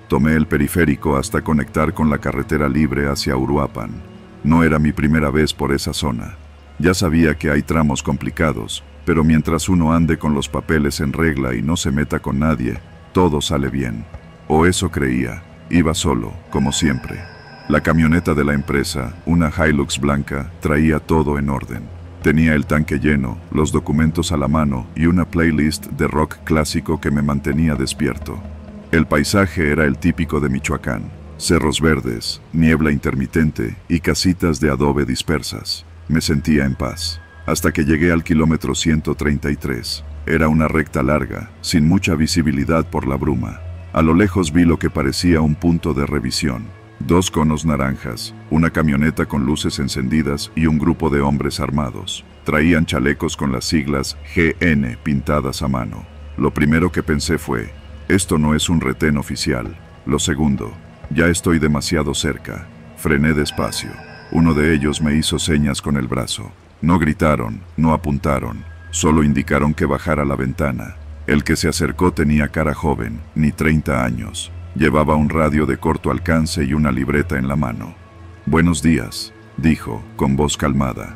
Tomé el periférico hasta conectar con la carretera libre hacia Uruapan. No era mi primera vez por esa zona. Ya sabía que hay tramos complicados, pero mientras uno ande con los papeles en regla y no se meta con nadie, todo sale bien. O eso creía. Iba solo, como siempre. La camioneta de la empresa, una Hilux blanca, traía todo en orden. Tenía el tanque lleno, los documentos a la mano y una playlist de rock clásico que me mantenía despierto. El paisaje era el típico de Michoacán. Cerros verdes, niebla intermitente y casitas de adobe dispersas. Me sentía en paz. Hasta que llegué al kilómetro 133. Era una recta larga, sin mucha visibilidad por la bruma. A lo lejos vi lo que parecía un punto de revisión. 2 conos naranjas, una camioneta con luces encendidas y un grupo de hombres armados. Traían chalecos con las siglas GN pintadas a mano. Lo primero que pensé fue, esto no es un retén oficial. Lo segundo, ya estoy demasiado cerca. Frené despacio. Uno de ellos me hizo señas con el brazo. No gritaron, no apuntaron, solo indicaron que bajara la ventana. El que se acercó tenía cara joven, ni 30 años. Llevaba un radio de corto alcance y una libreta en la mano. «Buenos días», dijo, con voz calmada.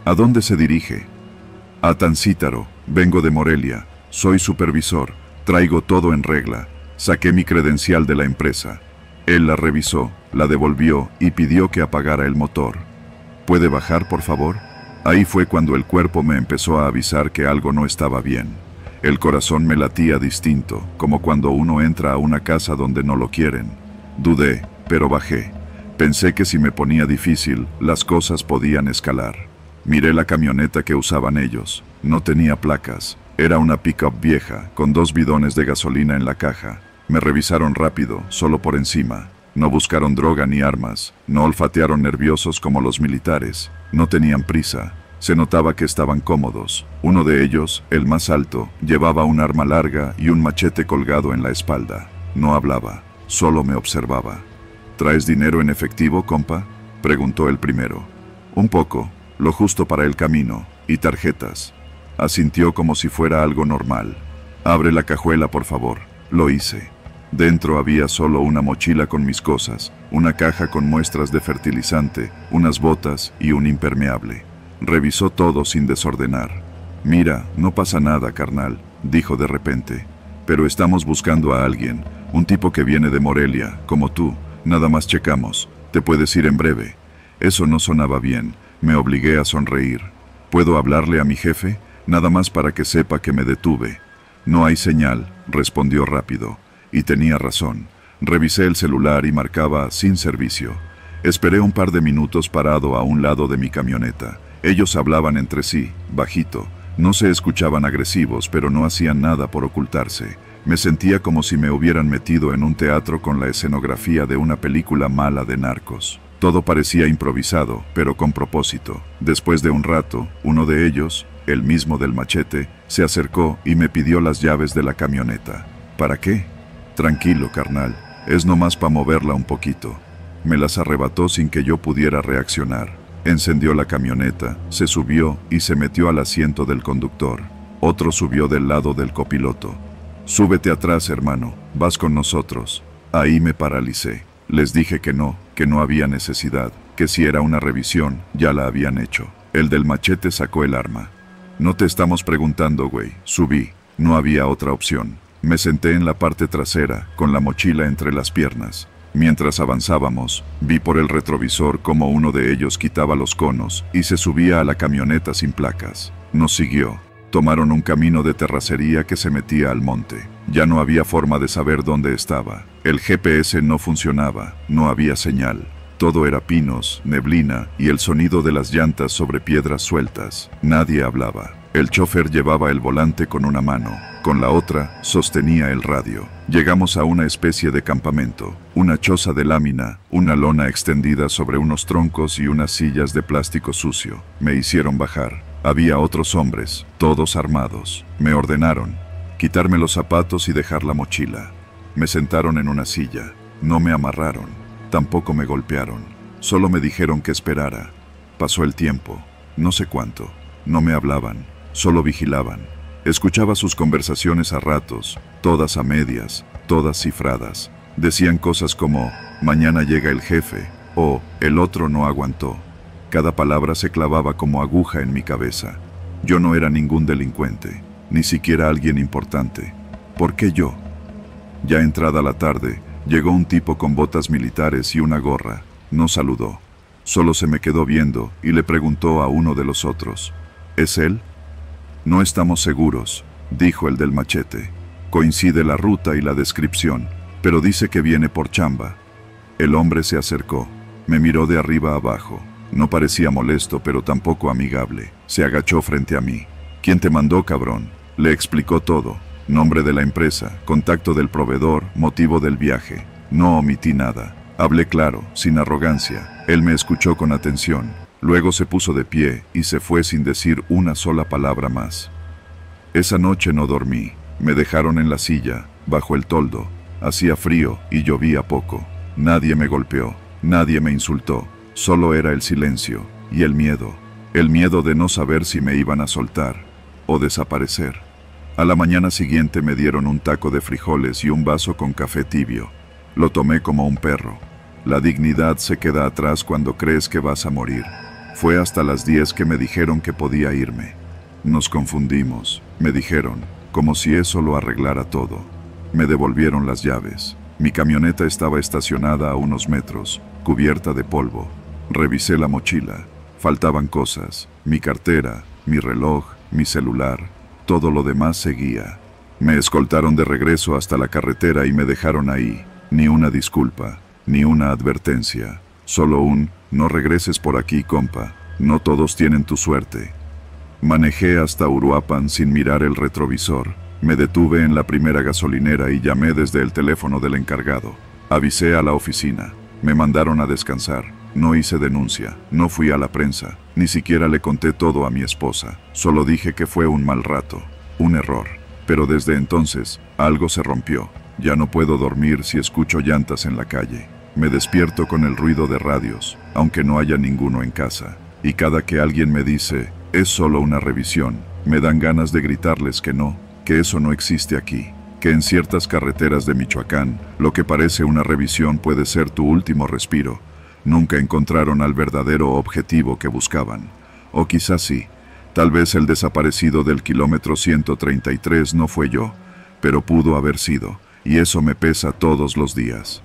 «¿A dónde se dirige?» «A Tancítaro, vengo de Morelia, soy supervisor, traigo todo en regla, saqué mi credencial de la empresa». Él la revisó, la devolvió y pidió que apagara el motor. «¿Puede bajar, por favor?» Ahí fue cuando el cuerpo me empezó a avisar que algo no estaba bien. El corazón me latía distinto, como cuando uno entra a una casa donde no lo quieren. Dudé, pero bajé. Pensé que si me ponía difícil, las cosas podían escalar. Miré la camioneta que usaban ellos. No tenía placas. Era una pick-up vieja, con 2 bidones de gasolina en la caja. Me revisaron rápido, solo por encima. No buscaron droga ni armas, no olfatearon nerviosos como los militares, no tenían prisa. Se notaba que estaban cómodos. Uno de ellos, el más alto, llevaba un arma larga y un machete colgado en la espalda. No hablaba, solo me observaba. ¿Traes dinero en efectivo, compa?, preguntó el primero. Un poco, lo justo para el camino, y tarjetas. Asintió como si fuera algo normal. Abre la cajuela, por favor. Lo hice. Dentro había solo una mochila con mis cosas, una caja con muestras de fertilizante, unas botas y un impermeable. Revisó todo sin desordenar. Mira, no pasa nada, carnal, dijo de repente. Pero estamos buscando a alguien, un tipo que viene de Morelia, como tú. Nada más checamos. Te puedes ir en breve. Eso no sonaba bien. Me obligué a sonreír. ¿Puedo hablarle a mi jefe? Nada más para que sepa que me detuve. No hay señal, respondió rápido. Y tenía razón. Revisé el celular y marcaba sin servicio. Esperé un par de minutos parado a un lado de mi camioneta. Ellos hablaban entre sí, bajito. No se escuchaban agresivos, pero no hacían nada por ocultarse. Me sentía como si me hubieran metido en un teatro con la escenografía de una película mala de narcos. Todo parecía improvisado, pero con propósito. Después de un rato, uno de ellos, el mismo del machete, se acercó y me pidió las llaves de la camioneta. ¿Para qué? Tranquilo, carnal. Es nomás para moverla un poquito. Me las arrebató sin que yo pudiera reaccionar. Encendió la camioneta, se subió y se metió al asiento del conductor. Otro subió del lado del copiloto. Súbete atrás, hermano, vas con nosotros. Ahí me paralicé. Les dije que no había necesidad, que si era una revisión, ya la habían hecho. El del machete sacó el arma. No te estamos preguntando, güey. Subí. No había otra opción. Me senté en la parte trasera, con la mochila entre las piernas. Mientras avanzábamos, vi por el retrovisor cómo uno de ellos quitaba los conos y se subía a la camioneta sin placas. Nos siguió. Tomaron un camino de terracería que se metía al monte. Ya no había forma de saber dónde estaba. El GPS no funcionaba, no había señal. Todo era pinos, neblina y el sonido de las llantas sobre piedras sueltas. Nadie hablaba. El chofer llevaba el volante con una mano, con la otra sostenía el radio. Llegamos a una especie de campamento, una choza de lámina, una lona extendida sobre unos troncos y unas sillas de plástico sucio. Me hicieron bajar. Había otros hombres, todos armados. Me ordenaron quitarme los zapatos y dejar la mochila. Me sentaron en una silla. No me amarraron, tampoco me golpearon. Solo me dijeron que esperara. Pasó el tiempo, no sé cuánto. No me hablaban, solo vigilaban. Escuchaba sus conversaciones a ratos, todas a medias, todas cifradas. Decían cosas como, mañana llega el jefe, o el otro no aguantó. Cada palabra se clavaba como aguja en mi cabeza. Yo no era ningún delincuente, ni siquiera alguien importante. ¿Por qué yo? Ya entrada la tarde, llegó un tipo con botas militares y una gorra. No saludó. Solo se me quedó viendo y le preguntó a uno de los otros. ¿Es él? No estamos seguros, dijo el del machete. Coincide la ruta y la descripción, pero dice que viene por chamba. El hombre se acercó. Me miró de arriba a abajo. No parecía molesto, pero tampoco amigable. Se agachó frente a mí. ¿Quién te mandó, cabrón? Le explicó todo. Nombre de la empresa, contacto del proveedor, motivo del viaje. No omití nada. Hablé claro, sin arrogancia. Él me escuchó con atención. Luego se puso de pie y se fue sin decir una sola palabra más. Esa noche no dormí. Me dejaron en la silla, bajo el toldo. Hacía frío y llovía poco. Nadie me golpeó, nadie me insultó. Solo era el silencio y el miedo. El miedo de no saber si me iban a soltar o desaparecer. A la mañana siguiente me dieron un taco de frijoles y un vaso con café tibio. Lo tomé como un perro. La dignidad se queda atrás cuando crees que vas a morir. Fue hasta las 10 que me dijeron que podía irme. Nos confundimos, me dijeron, como si eso lo arreglara todo. Me devolvieron las llaves. Mi camioneta estaba estacionada a unos metros, cubierta de polvo. Revisé la mochila. Faltaban cosas. Mi cartera, mi reloj, mi celular. Todo lo demás seguía. Me escoltaron de regreso hasta la carretera y me dejaron ahí. Ni una disculpa, ni una advertencia. Solo un, no regreses por aquí, compa. No todos tienen tu suerte. Manejé hasta Uruapan sin mirar el retrovisor. Me detuve en la primera gasolinera y llamé desde el teléfono del encargado. Avisé a la oficina. Me mandaron a descansar. No hice denuncia, no fui a la prensa, ni siquiera le conté todo a mi esposa. Solo dije que fue un mal rato, un error. Pero desde entonces, algo se rompió. Ya no puedo dormir si escucho llantas en la calle. Me despierto con el ruido de radios, aunque no haya ninguno en casa. Y cada que alguien me dice, es solo una revisión, me dan ganas de gritarles que no, que eso no existe aquí. Que en ciertas carreteras de Michoacán, lo que parece una revisión puede ser tu último respiro. Nunca encontraron al verdadero objetivo que buscaban. O quizás sí, tal vez el desaparecido del kilómetro 133 no fue yo, pero pudo haber sido, y eso me pesa todos los días.